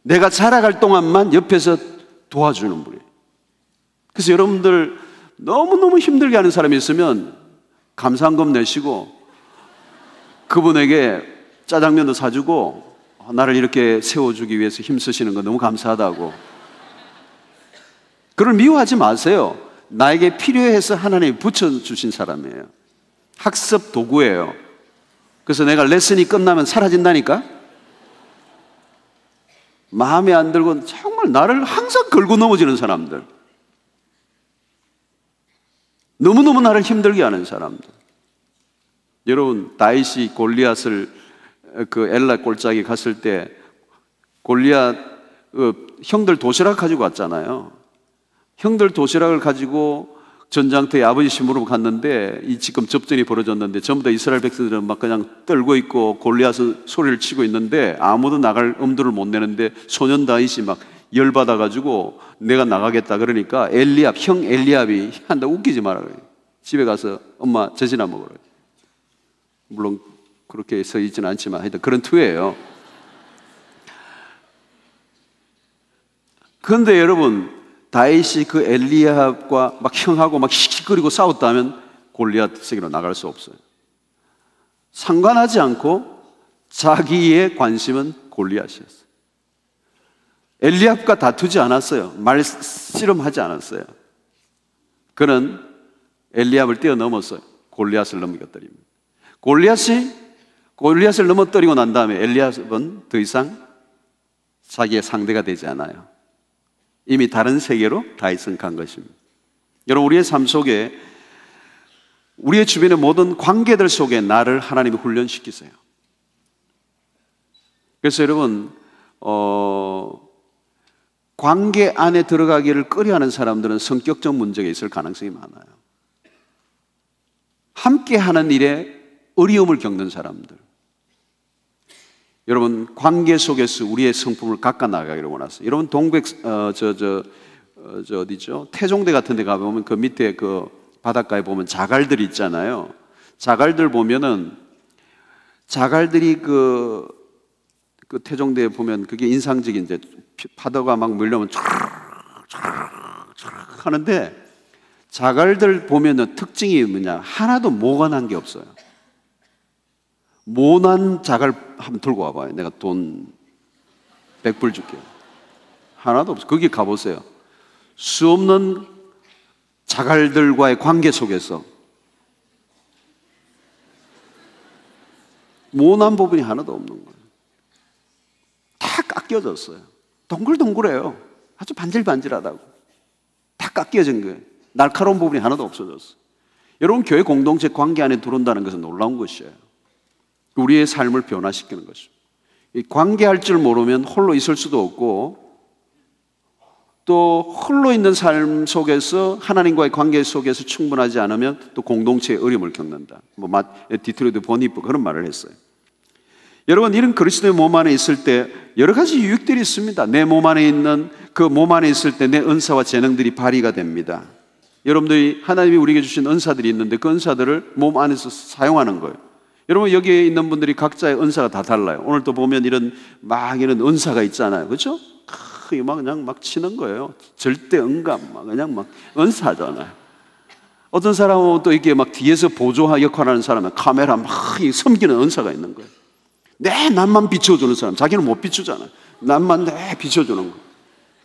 내가 자라갈 동안만 옆에서 도와주는 분이에요. 그래서 여러분들 너무너무 힘들게 하는 사람이 있으면 감사한금 내시고 그분에게 짜장면도 사주고 나를 이렇게 세워주기 위해서 힘쓰시는 거 너무 감사하다고. 그걸 미워하지 마세요. 나에게 필요해서 하나님이 붙여주신 사람이에요. 학습 도구예요. 그래서 내가 레슨이 끝나면 사라진다니까? 마음에 안 들고 정말 나를 항상 걸고 넘어지는 사람들, 너무너무 나를 힘들게 하는 사람들. 여러분, 다윗이 골리앗을 그 엘라 골짜기 갔을 때 골리앗 형들 도시락 가지고 왔잖아요. 형들 도시락을 가지고 전장터에 아버지 심부름 갔는데 이 지금 접전이 벌어졌는데 전부 다 이스라엘 백성들은 막 그냥 떨고 있고 골리앗은 소리를 치고 있는데 아무도 나갈 엄두를 못 내는데 소년 다윗이 막 열받아 가지고 내가 나가겠다 그러니까 형 엘리압이 한다 웃기지 마라 그래. 집에 가서 엄마 젖이나 먹으라. 물론 그렇게 서 있지는 않지만 하여튼 그런 투예요. 그런데 여러분 다윗이 그 엘리압과 막 형하고 막 씩씩거리고 싸웠다면 골리앗에게로 나갈 수 없어요. 상관하지 않고 자기의 관심은 골리앗이었어요. 엘리압과 다투지 않았어요. 말씨름하지 않았어요. 그는 엘리압을 뛰어넘었어요. 골리앗을 넘겨뜨립니다. 골리앗을 넘어뜨리고 난 다음에 엘리압은 더 이상 자기의 상대가 되지 않아요. 이미 다른 세계로 다윗은 간 것입니다. 여러분 우리의 삶 속에 우리의 주변의 모든 관계들 속에 나를 하나님이 훈련시키세요. 그래서 여러분 관계 안에 들어가기를 꺼려하는 사람들은 성격적 문제가 있을 가능성이 많아요. 함께하는 일에 어려움을 겪는 사람들. 여러분 관계 속에서 우리의 성품을 깎아 나가기를 원하세요. 여러분 어디죠? 태종대 같은 데 가보면 그 밑에 그 바닷가에 보면 자갈들이 있잖아요. 자갈들 보면은 자갈들이 그 태종대에 보면 그게 인상적인 이제 파도가 막 밀려오면 촤르 하는데 자갈들 보면은 특징이 뭐냐? 하나도 모관한 게 없어요. 모난 자갈 한번 들고 와봐요. 내가 돈 100불 줄게요. 하나도 없어요. 거기 가보세요. 수 없는 자갈들과의 관계 속에서 모난 부분이 하나도 없는 거예요. 다 깎여졌어요. 동글동글해요. 아주 반질반질하다고. 다 깎여진 거예요. 날카로운 부분이 하나도 없어졌어요. 여러분 교회 공동체 관계 안에 들어온다는 것은 놀라운 것이에요. 우리의 삶을 변화시키는 것입니다. 관계할 줄 모르면 홀로 있을 수도 없고 또 홀로 있는 삶 속에서 하나님과의 관계 속에서 충분하지 않으면 또 공동체의 어려움을 겪는다. 디트로이트 보니프 그런 말을 했어요. 여러분 이런 그리스도의 몸 안에 있을 때 여러 가지 유익들이 있습니다. 내 몸 안에 있는 그 몸 안에 있을 때 내 은사와 재능들이 발휘가 됩니다. 여러분들이 하나님이 우리에게 주신 은사들이 있는데 그 은사들을 몸 안에서 사용하는 거예요. 여러분 여기에 있는 분들이 각자의 은사가 다 달라요. 오늘 또 보면 이런 은사가 있잖아요. 그렇죠? 그냥 막 치는 거예요. 절대 응감 그냥 막 은사잖아요. 어떤 사람은 또 이렇게 막 뒤에서 보조 역할하는 사람은 카메라 막 섬기는 은사가 있는 거예요. 내 남만 비춰주는 사람, 자기는 못 비추잖아요. 남만 내 비춰주는 거예요.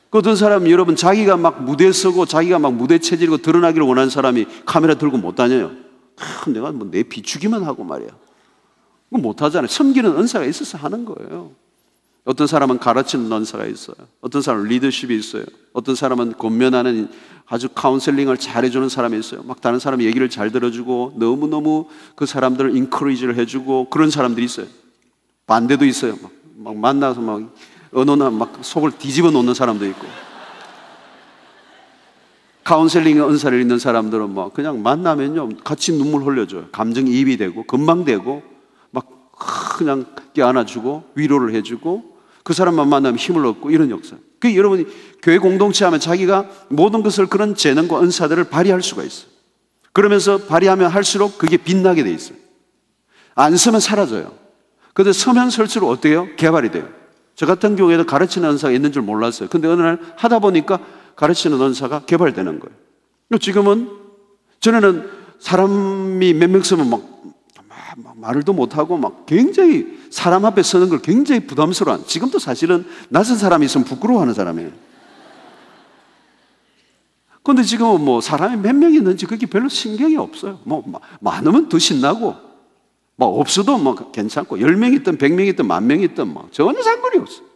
그 어떤 사람 여러분 자기가 막 무대 서고 자기가 막 무대 체질이고 드러나기를 원하는 사람이 카메라 들고 못 다녀요. 내가 뭐 내 비추기만 하고 말이야. 그거 못 하잖아요. 섬기는 은사가 있어서 하는 거예요. 어떤 사람은 가르치는 은사가 있어요. 어떤 사람은 리더십이 있어요. 어떤 사람은 권면하는 아주 카운셀링을 잘해주는 사람이 있어요. 막 다른 사람이 얘기를 잘 들어주고 너무너무 그 사람들을 인커리지를 해주고 그런 사람들이 있어요. 반대도 있어요. 막 만나서 막 언어나 막 속을 뒤집어 놓는 사람도 있고. 카운셀링 은사를 있는 사람들은 막 그냥 만나면요 같이 눈물 흘려줘요. 감정이입이 되고 금방 되고 막 그냥 껴안아주고 위로를 해주고 그 사람만 만나면 힘을 얻고 이런 역사. 그 여러분이 교회 공동체 하면 자기가 모든 것을 그런 재능과 은사들을 발휘할 수가 있어요. 그러면서 발휘하면 할수록 그게 빛나게 돼 있어요. 안 서면 사라져요. 근데 서면 설수록 어때요? 개발이 돼요. 저 같은 경우에도 가르치는 은사가 있는 줄 몰랐어요. 근데 어느 날 하다 보니까 가르치는 은사가 개발되는 거예요. 지금은 전에는 사람이 몇 명 서면 막 말을도 못하고 막 굉장히 사람 앞에 서는 걸 굉장히 부담스러워한, 지금도 사실은 낯선 사람이 있으면 부끄러워하는 사람이에요. 그런데 지금은 뭐 사람이 몇 명 있는지 그게 별로 신경이 없어요. 뭐 많으면 더 신나고 뭐 없어도 뭐 괜찮고 10명 있든 100명 있든 10,000명 있든 뭐 전혀 상관이 없어요.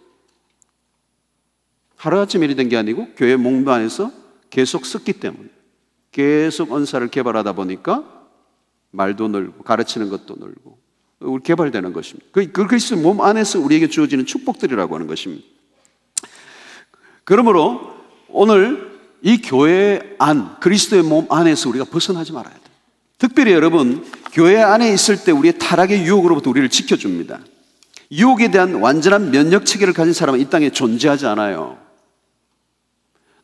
하루아침 일이 된 게 아니고 교회 목표 안에서 계속 썼기 때문에 계속 은사를 개발하다 보니까 말도 늘고 가르치는 것도 늘고 개발되는 것입니다. 그 그리스도 몸 안에서 우리에게 주어지는 축복들이라고 하는 것입니다. 그러므로 오늘 이 교회 안, 그리스도의 몸 안에서 우리가 벗어나지 말아야 돼요. 특별히 여러분, 교회 안에 있을 때 우리의 타락의 유혹으로부터 우리를 지켜줍니다. 유혹에 대한 완전한 면역 체계를 가진 사람은 이 땅에 존재하지 않아요.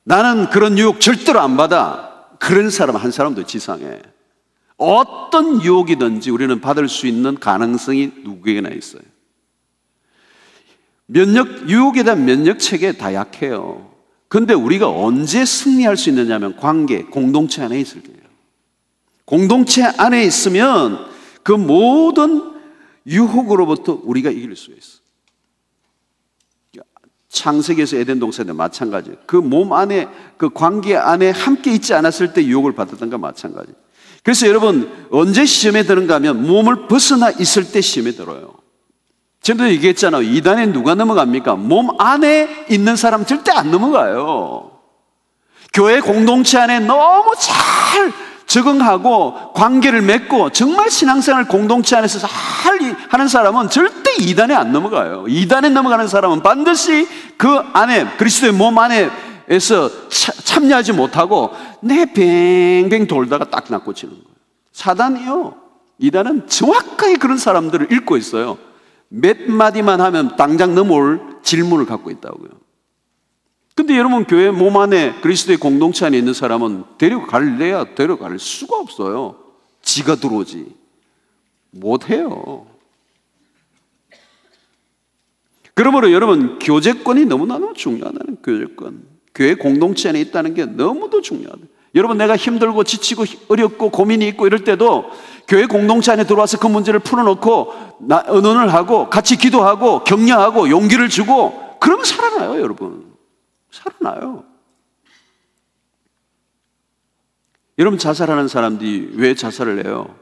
나는 그런 유혹 절대로 안 받아. 그런 사람 한 사람도 지상에. 어떤 유혹이든지 우리는 받을 수 있는 가능성이 누구에게나 있어요. 유혹에 대한 면역 체계 다 약해요. 근데 우리가 언제 승리할 수 있느냐면 관계, 공동체 안에 있을 때예요. 공동체 안에 있으면 그 모든 유혹으로부터 우리가 이길 수 있어. 창세기에서 에덴 동산도 마찬가지예요. 그 몸 안에, 그 관계 안에 함께 있지 않았을 때 유혹을 받았던 것 마찬가지. 그래서 여러분, 언제 시험에 드는가 하면 몸을 벗어나 있을 때 시험에 들어요. 지금도 얘기했잖아요. 이단에 누가 넘어갑니까? 몸 안에 있는 사람 절대 안 넘어가요. 교회 공동체 안에 너무 잘 적응하고 관계를 맺고 정말 신앙생활 공동체 안에서 잘 하는 사람은 절대 이단에 안 넘어가요. 이단에 넘어가는 사람은 반드시 그 안에, 그리스도의 몸 안에서 참여하지 못하고 내 뱅뱅 돌다가 딱 낚고치는 거예요. 사단이요, 이단은 정확하게 그런 사람들을 읽고 있어요. 몇 마디만 하면 당장 넘어올 질문을 갖고 있다고요. 근데 여러분, 교회 몸 안에 그리스도의 공동체 안에 있는 사람은 데려갈래야 데려갈 수가 없어요. 지가 들어오지 못해요. 그러므로 여러분, 교제권이 너무나도 중요하다는, 교제권, 교회 공동체 안에 있다는 게 너무도 중요하다. 여러분, 내가 힘들고 지치고 어렵고 고민이 있고 이럴 때도 교회 공동체 안에 들어와서 그 문제를 풀어놓고 의논을 하고 같이 기도하고 격려하고 용기를 주고 그러면 살아나요. 여러분, 살아나요. 여러분, 자살하는 사람들이 왜 자살을 해요?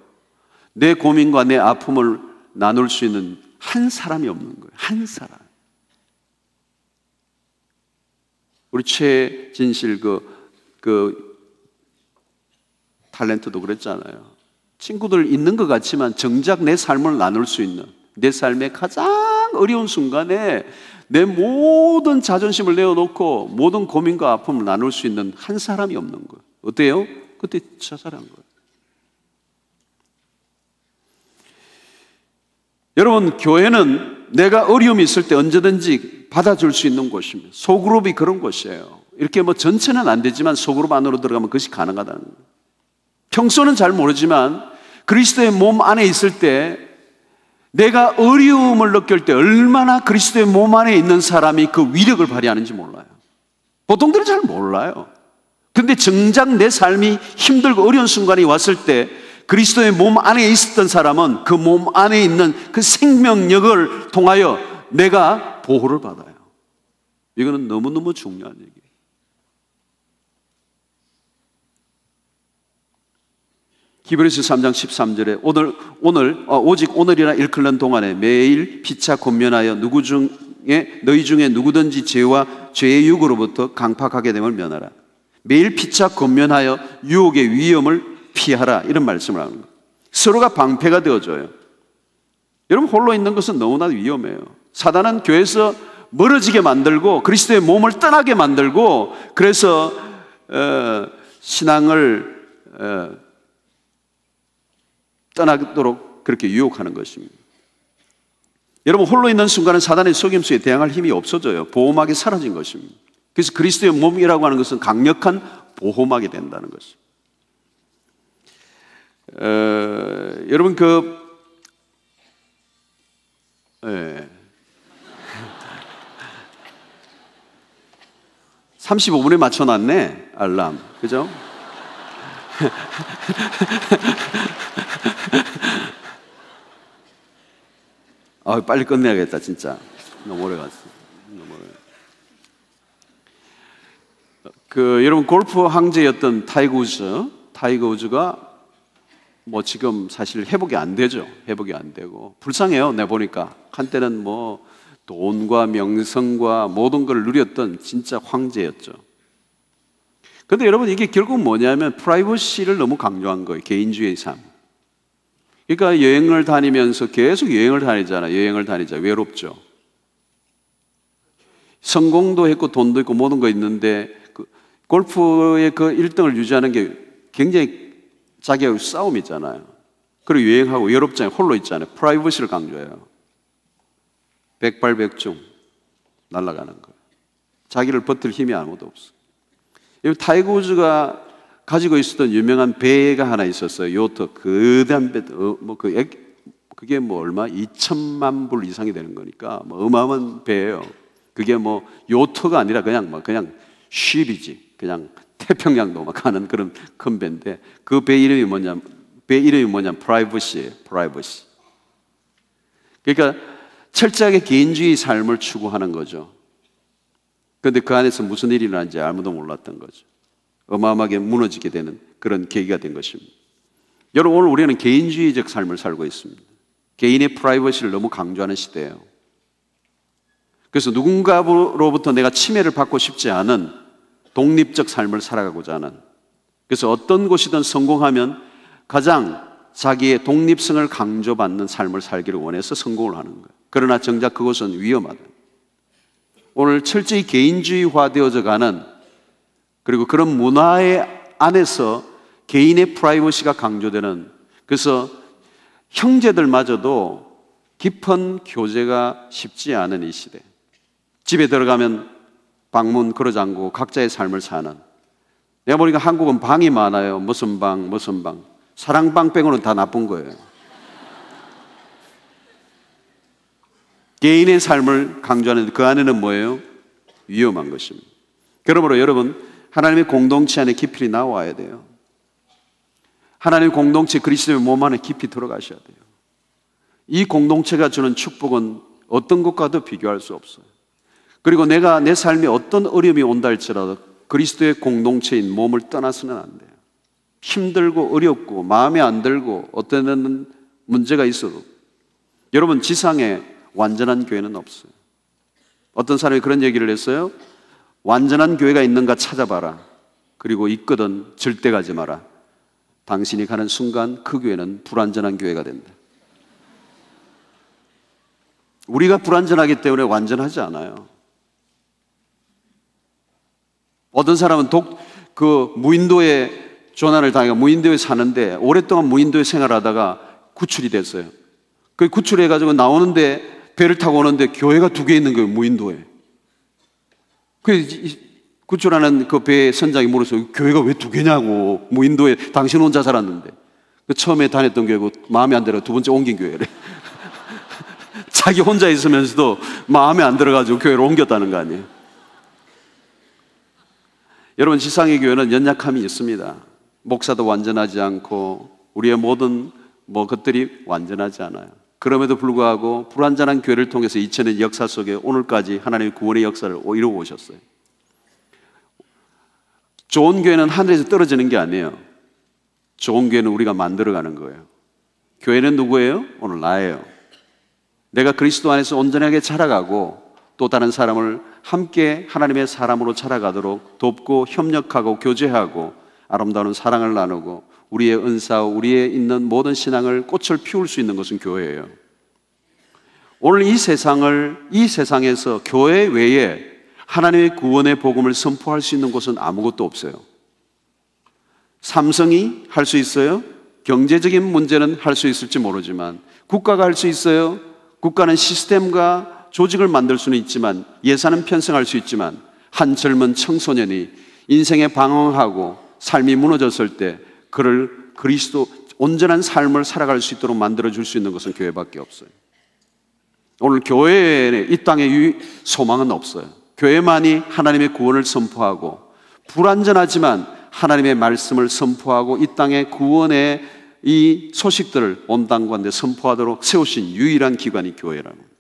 내 고민과 내 아픔을 나눌 수 있는 한 사람이 없는 거예요. 한 사람. 우리 최진실 그 탤런트도 그랬잖아요. 친구들 있는 것 같지만 정작 내 삶을 나눌 수 있는, 내 삶의 가장 어려운 순간에 내 모든 자존심을 내어놓고 모든 고민과 아픔을 나눌 수 있는 한 사람이 없는 거예요. 어때요? 그때 자살한 거예요. 여러분, 교회는 내가 어려움이 있을 때 언제든지 받아줄 수 있는 곳입니다. 소그룹이 그런 곳이에요. 이렇게 뭐 전체는 안 되지만 소그룹 안으로 들어가면 그것이 가능하다는 거예요. 평소는 잘 모르지만 그리스도의 몸 안에 있을 때 내가 어려움을 느낄 때 얼마나 그리스도의 몸 안에 있는 사람이 그 위력을 발휘하는지 몰라요. 보통들은 잘 몰라요. 그런데 정작 내 삶이 힘들고 어려운 순간이 왔을 때 그리스도의 몸 안에 있었던 사람은 그 몸 안에 있는 그 생명력을 통하여 내가 보호를 받아요. 이거는 너무너무 중요한 얘기예요. 히브리서 3장 13절에 오직 오늘이나 일컬는 동안에 매일 피차 권면하여 너희 중에 누구든지 죄와 죄의 유혹으로부터 강팍하게 됨을 면하라. 매일 피차 권면하여 유혹의 위험을 피하라, 이런 말씀을 하는 거예요. 서로가 방패가 되어줘요. 여러분, 홀로 있는 것은 너무나 위험해요. 사단은 교회에서 멀어지게 만들고 그리스도의 몸을 떠나게 만들고, 그래서 신앙을 떠나도록 그렇게 유혹하는 것입니다. 여러분, 홀로 있는 순간은 사단의 속임수에 대항할 힘이 없어져요. 보호막이 사라진 것입니다. 그래서 그리스도의 몸이라고 하는 것은 강력한 보호막이 된다는 것입니다. 여러분, 35분에 맞춰놨네, 알람. 그죠? 빨리 끝내야겠다, 진짜. 너무 오래 갔어. 여러분, 골프 황제였던 타이거 우즈가 뭐 지금 사실 회복이 안 되죠. 회복이 안 되고 불쌍해요. 내가 보니까 한때는 뭐 돈과 명성과 모든 걸 누렸던 진짜 황제였죠. 그런데 여러분, 이게 결국 뭐냐면 프라이버시를 너무 강조한 거예요. 개인주의의 삶. 그러니까 여행을 다니면서 계속 여행을 다니잖아요. 여행을 다니자. 외롭죠. 성공도 했고 돈도 있고 모든 거 있는데 그 골프의 그 1등을 유지하는 게 굉장히 자기하고 싸움이잖아요. 그리고 여행하고 외롭잖아요. 홀로 있잖아요. 프라이버시를 강조해요. 백발백중 날아가는 거예요. 자기를 버틸 힘이 아무도 없어. 타이거 우즈가 가지고 있었던 유명한 배가 하나 있었어요. 요트, 거대한 배, 그게 뭐 얼마? 2천만 불 이상이 되는 거니까 뭐 어마어마한 배예요. 그게 뭐 요트가 아니라 그냥 쉽이지. 그냥 태평양도 막 가는 그런 큰 배인데 그 배 이름이 뭐냐면 프라이버시예요. 프라이버시. 그러니까 철저하게 개인주의 삶을 추구하는 거죠. 그런데 그 안에서 무슨 일이 일어난지 아무도 몰랐던 거죠. 어마어마하게 무너지게 되는 그런 계기가 된 것입니다. 여러분, 오늘 우리는 개인주의적 삶을 살고 있습니다. 개인의 프라이버시를 너무 강조하는 시대예요. 그래서 누군가로부터 내가 침해를 받고 싶지 않은 독립적 삶을 살아가고자 하는, 그래서 어떤 곳이든 성공하면 가장 자기의 독립성을 강조받는 삶을 살기를 원해서 성공을 하는 거예요. 그러나 정작 그것은 위험하다. 오늘 철저히 개인주의화 되어져 가는, 그리고 그런 문화의 안에서 개인의 프라이버시가 강조되는, 그래서 형제들마저도 깊은 교제가 쉽지 않은 이 시대. 집에 들어가면 방문 걸어 잠그고 각자의 삶을 사는. 내가 보니까 한국은 방이 많아요. 무슨 방. 사랑방 빼고는 다 나쁜 거예요. 개인의 삶을 강조하는데 그 안에는 뭐예요? 위험한 것입니다. 그러므로 여러분, 하나님의 공동체 안에 깊이 나와야 돼요. 하나님의 공동체, 그리스도의 몸 안에 깊이 들어가셔야 돼요. 이 공동체가 주는 축복은 어떤 것과도 비교할 수 없어요. 그리고 내가 내 삶에 어떤 어려움이 온다 할지라도 그리스도의 공동체인 몸을 떠나서는 안 돼요. 힘들고 어렵고 마음에 안 들고 어떤 데는 문제가 있어도 여러분, 지상에 완전한 교회는 없어요. 어떤 사람이 그런 얘기를 했어요. 완전한 교회가 있는가 찾아봐라. 그리고 있거든 절대 가지 마라. 당신이 가는 순간 그 교회는 불완전한 교회가 된다. 우리가 불완전하기 때문에 완전하지 않아요. 어떤 사람은 무인도에 조난을 당하고 무인도에 사는데 오랫동안 무인도에 생활하다가 구출이 됐어요. 그 구출해가지고 나오는데 배를 타고 오는데 교회가 2개 있는 거예요. 무인도에. 그 구출하는 그 배의 선장이 물었어요. 교회가 왜 2개냐고. 무인도에 당신 혼자 살았는데. 그 처음에 다녔던 교회고 마음에 안 들어 2번째 옮긴 교회래. 자기 혼자 있으면서도 마음에 안 들어가지고 교회를 옮겼다는 거 아니에요. 여러분, 지상의 교회는 연약함이 있습니다. 목사도 완전하지 않고 우리의 모든 것들이 완전하지 않아요. 그럼에도 불구하고 불완전한 교회를 통해서 2000년 역사 속에 오늘까지 하나님의 구원의 역사를 이루어 오셨어요. 좋은 교회는 하늘에서 떨어지는 게 아니에요. 좋은 교회는 우리가 만들어가는 거예요. 교회는 누구예요? 오늘 나예요. 내가 그리스도 안에서 온전하게 자라가고 또 다른 사람을 함께 하나님의 사람으로 자라가도록 돕고 협력하고 교제하고 아름다운 사랑을 나누고 우리의 은사, 우리의 있는 모든 신앙을 꽃을 피울 수 있는 것은 교회예요. 오늘 이 세상에서 교회 외에 하나님의 구원의 복음을 선포할 수 있는 곳은 아무것도 없어요. 삼성이 할 수 있어요. 경제적인 문제는 할 수 있을지 모르지만 국가가 할 수 있어요. 국가는 시스템과 조직을 만들 수는 있지만 예산은 편성할 수 있지만 한 젊은 청소년이 인생에 방황하고 삶이 무너졌을 때 그를 그리스도 온전한 삶을 살아갈 수 있도록 만들어줄 수 있는 것은 교회밖에 없어요. 오늘 교회에 이 땅에 소망은 없어요. 교회만이 하나님의 구원을 선포하고 불완전하지만 하나님의 말씀을 선포하고 이 땅의 구원의 이 소식들을 온 땅과한데 선포하도록 세우신 유일한 기관이 교회라는 거예요.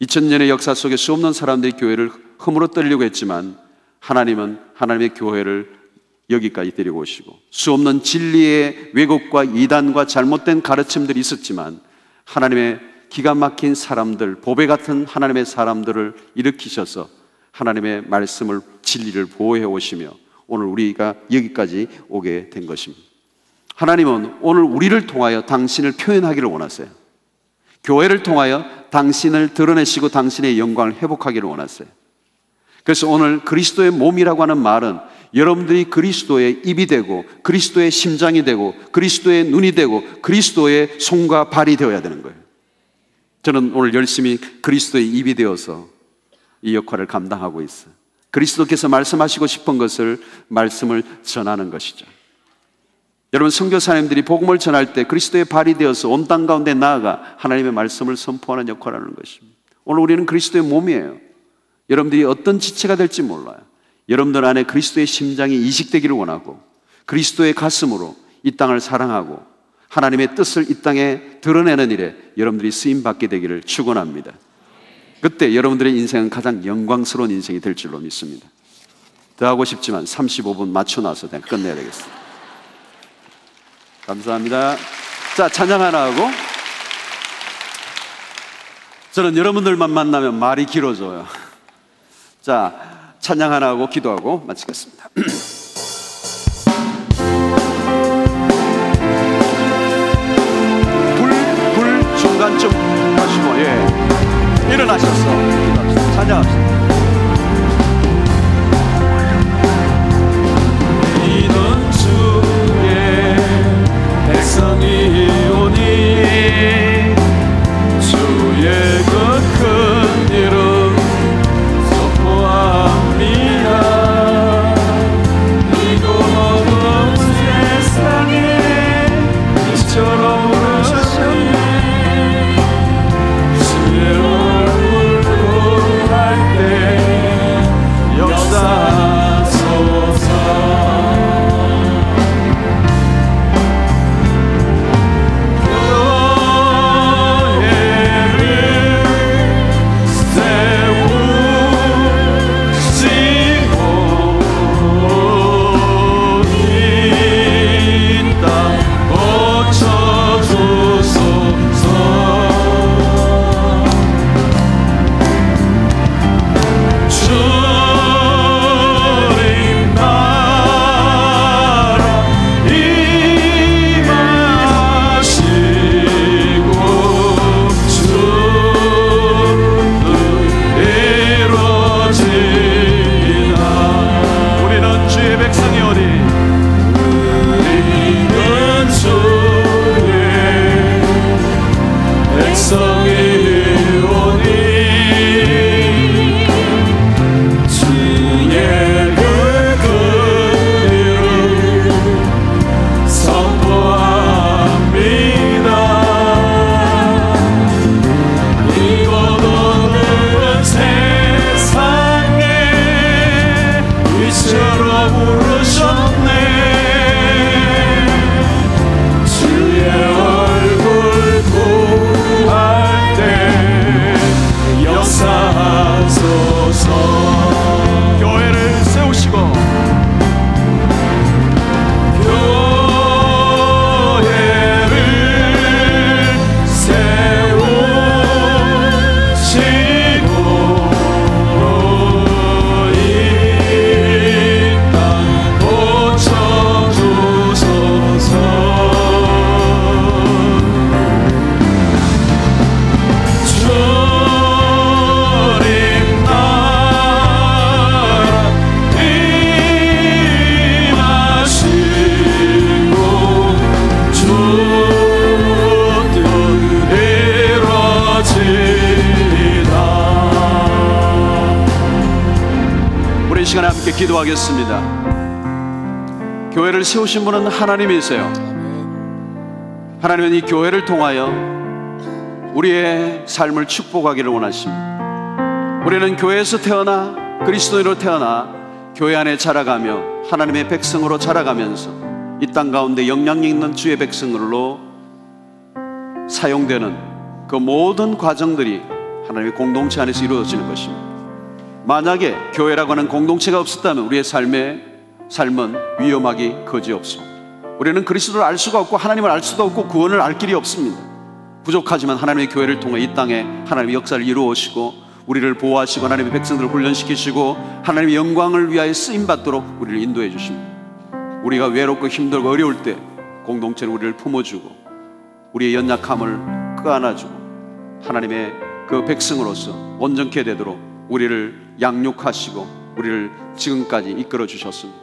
2000년의 역사 속에 수없는 사람들이 교회를 허물어뜨리려고 했지만 하나님은 하나님의 교회를 여기까지 데리고 오시고 수없는 진리의 왜곡과 이단과 잘못된 가르침들이 있었지만 하나님의 기가 막힌 사람들, 보배 같은 하나님의 사람들을 일으키셔서 하나님의 말씀을, 진리를 보호해 오시며 오늘 우리가 여기까지 오게 된 것입니다. 하나님은 오늘 우리를 통하여 당신을 표현하기를 원하세요. 교회를 통하여 당신을 드러내시고 당신의 영광을 회복하기를 원하세요. 그래서 오늘 그리스도의 몸이라고 하는 말은 여러분들이 그리스도의 입이 되고 그리스도의 심장이 되고 그리스도의 눈이 되고 그리스도의 손과 발이 되어야 되는 거예요. 저는 오늘 열심히 그리스도의 입이 되어서 이 역할을 감당하고 있어요. 그리스도께서 말씀하시고 싶은 것을 말씀을 전하는 것이죠. 여러분, 선교사님들이 복음을 전할 때 그리스도의 발이 되어서 온 땅 가운데 나아가 하나님의 말씀을 선포하는 역할을 하는 것입니다. 오늘 우리는 그리스도의 몸이에요. 여러분들이 어떤 지체가 될지 몰라요. 여러분들 안에 그리스도의 심장이 이식되기를 원하고 그리스도의 가슴으로 이 땅을 사랑하고 하나님의 뜻을 이 땅에 드러내는 일에 여러분들이 쓰임받게 되기를 축원합니다. 그때 여러분들의 인생은 가장 영광스러운 인생이 될 줄로 믿습니다. 더 하고 싶지만 35분 맞춰놔서 그냥 끝내야 되겠습니다. 감사합니다. 자, 찬양 하나 하고, 저는 여러분들만 만나면 말이 길어져요. 자, 찬양 하나 하고 기도하고 마치겠습니다. 불 중간쯤 하시고, 일어나셔서 기도합시다. 찬양합시다. 이는 주의 백성이 오니 주의 그 큰 이름 선포합니다. 이곳 세상에 이처럼 오르셨니 주의 얼굴 구할 때 역사하소서. 시간에 함께 기도하겠습니다. 교회를 세우신 분은 하나님이세요. 하나님은 이 교회를 통하여 우리의 삶을 축복하기를 원하십니다. 우리는 교회에서 태어나 그리스도인으로 태어나 교회 안에 자라가며 하나님의 백성으로 자라가면서 이 땅 가운데 영향력 있는 주의 백성으로 사용되는 그 모든 과정들이 하나님의 공동체 안에서 이루어지는 것입니다. 만약에 교회라고 하는 공동체가 없었다면 우리의 삶은 위험하기 거지없습니다. 우리는 그리스도를 알 수가 없고 하나님을 알 수도 없고 구원을 알 길이 없습니다. 부족하지만 하나님의 교회를 통해 이 땅에 하나님의 역사를 이루어오시고 우리를 보호하시고 하나님의 백성들을 훈련시키시고 하나님의 영광을 위하여 쓰임받도록 우리를 인도해 주십니다. 우리가 외롭고 힘들고 어려울 때 공동체는 우리를 품어주고 우리의 연약함을 끄안아주고 하나님의 그 백성으로서 온전케 되도록 우리를 양육하시고 우리를 지금까지 이끌어 주셨습니다.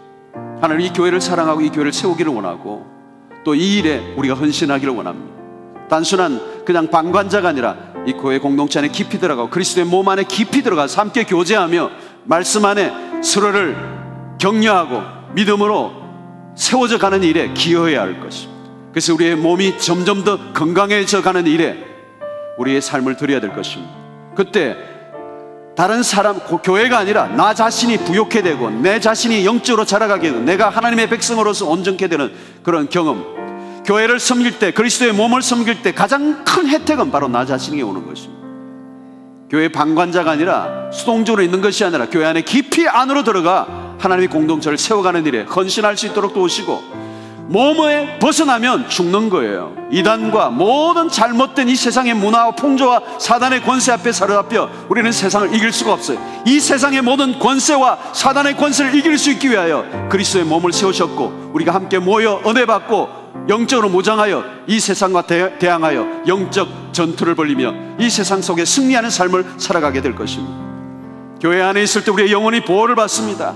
하나님, 이 교회를 사랑하고 이 교회를 세우기를 원하고 또 이 일에 우리가 헌신하기를 원합니다. 단순한 그냥 방관자가 아니라 이 교회 공동체 안에 깊이 들어가고 그리스도의 몸 안에 깊이 들어가서 함께 교제하며 말씀 안에 서로를 격려하고 믿음으로 세워져 가는 일에 기여해야 할 것입니다. 그래서 우리의 몸이 점점 더 건강해져 가는 일에 우리의 삶을 드려야 될 것입니다. 그때 다른 사람, 교회가 아니라 나 자신이 부욕해 되고 내 자신이 영적으로 자라가게 되고 내가 하나님의 백성으로서 온전케 되는 그런 경험, 교회를 섬길 때, 그리스도의 몸을 섬길 때 가장 큰 혜택은 바로 나 자신에게 오는 것입니다. 교회 방관자가 아니라 수동적으로 있는 것이 아니라 교회 안에 깊이 안으로 들어가 하나님의 공동체를 세워가는 일에 헌신할 수 있도록 도우시고, 몸에 벗어나면 죽는 거예요. 이단과 모든 잘못된 이 세상의 문화와 풍조와 사단의 권세 앞에 사로잡혀 우리는 세상을 이길 수가 없어요. 이 세상의 모든 권세와 사단의 권세를 이길 수 있기 위하여 그리스도의 몸을 세우셨고, 우리가 함께 모여 은혜 받고 영적으로 무장하여 이 세상과 대항하여 영적 전투를 벌이며 이 세상 속에 승리하는 삶을 살아가게 될 것입니다. 교회 안에 있을 때 우리의 영혼이 보호를 받습니다.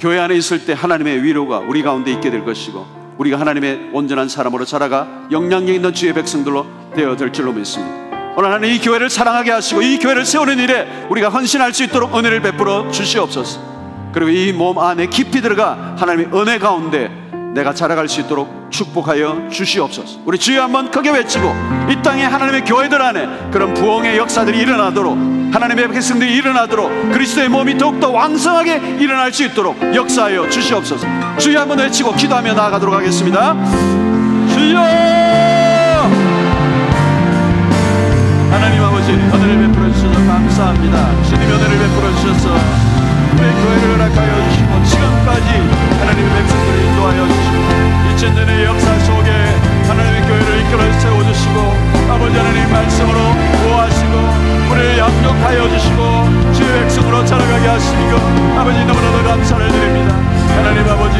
교회 안에 있을 때 하나님의 위로가 우리 가운데 있게 될 것이고, 우리가 하나님의 온전한 사람으로 자라가 영향력 있는 주의 백성들로 되어들 줄로 믿습니다. 오늘 하나님, 이 교회를 사랑하게 하시고 이 교회를 세우는 일에 우리가 헌신할 수 있도록 은혜를 베풀어 주시옵소서. 그리고 이 몸 안에 깊이 들어가 하나님의 은혜 가운데 내가 자라갈 수 있도록 축복하여 주시옵소서. 우리 주여 한번 크게 외치고 이 땅에 하나님의 교회들 안에 그런 부흥의 역사들이 일어나도록, 하나님의 백성들이 일어나도록, 그리스도의 몸이 더욱더 왕성하게 일어날 수 있도록 역사하여 주시옵소서. 주여 한번 외치고 기도하며 나아가도록 하겠습니다. 주여! 하나님 아버지, 은혜를 베풀어 주셔서 감사합니다. 주님의 은혜를 베풀어 주셔서 우리의 교회를 허락하여 주시고 지금까지 하나님의 백성들을 인도하여 주시고 2000년의 역사 속에 하나님의 교회를 이끌어 세워주시고 아버지 하나님 말씀으로 보호하시고 우리를 양육하여 주시고 주의 백성으로 자라가게 하시고 아버지 너무나도 감사를 드립니다. 하나님 아버지,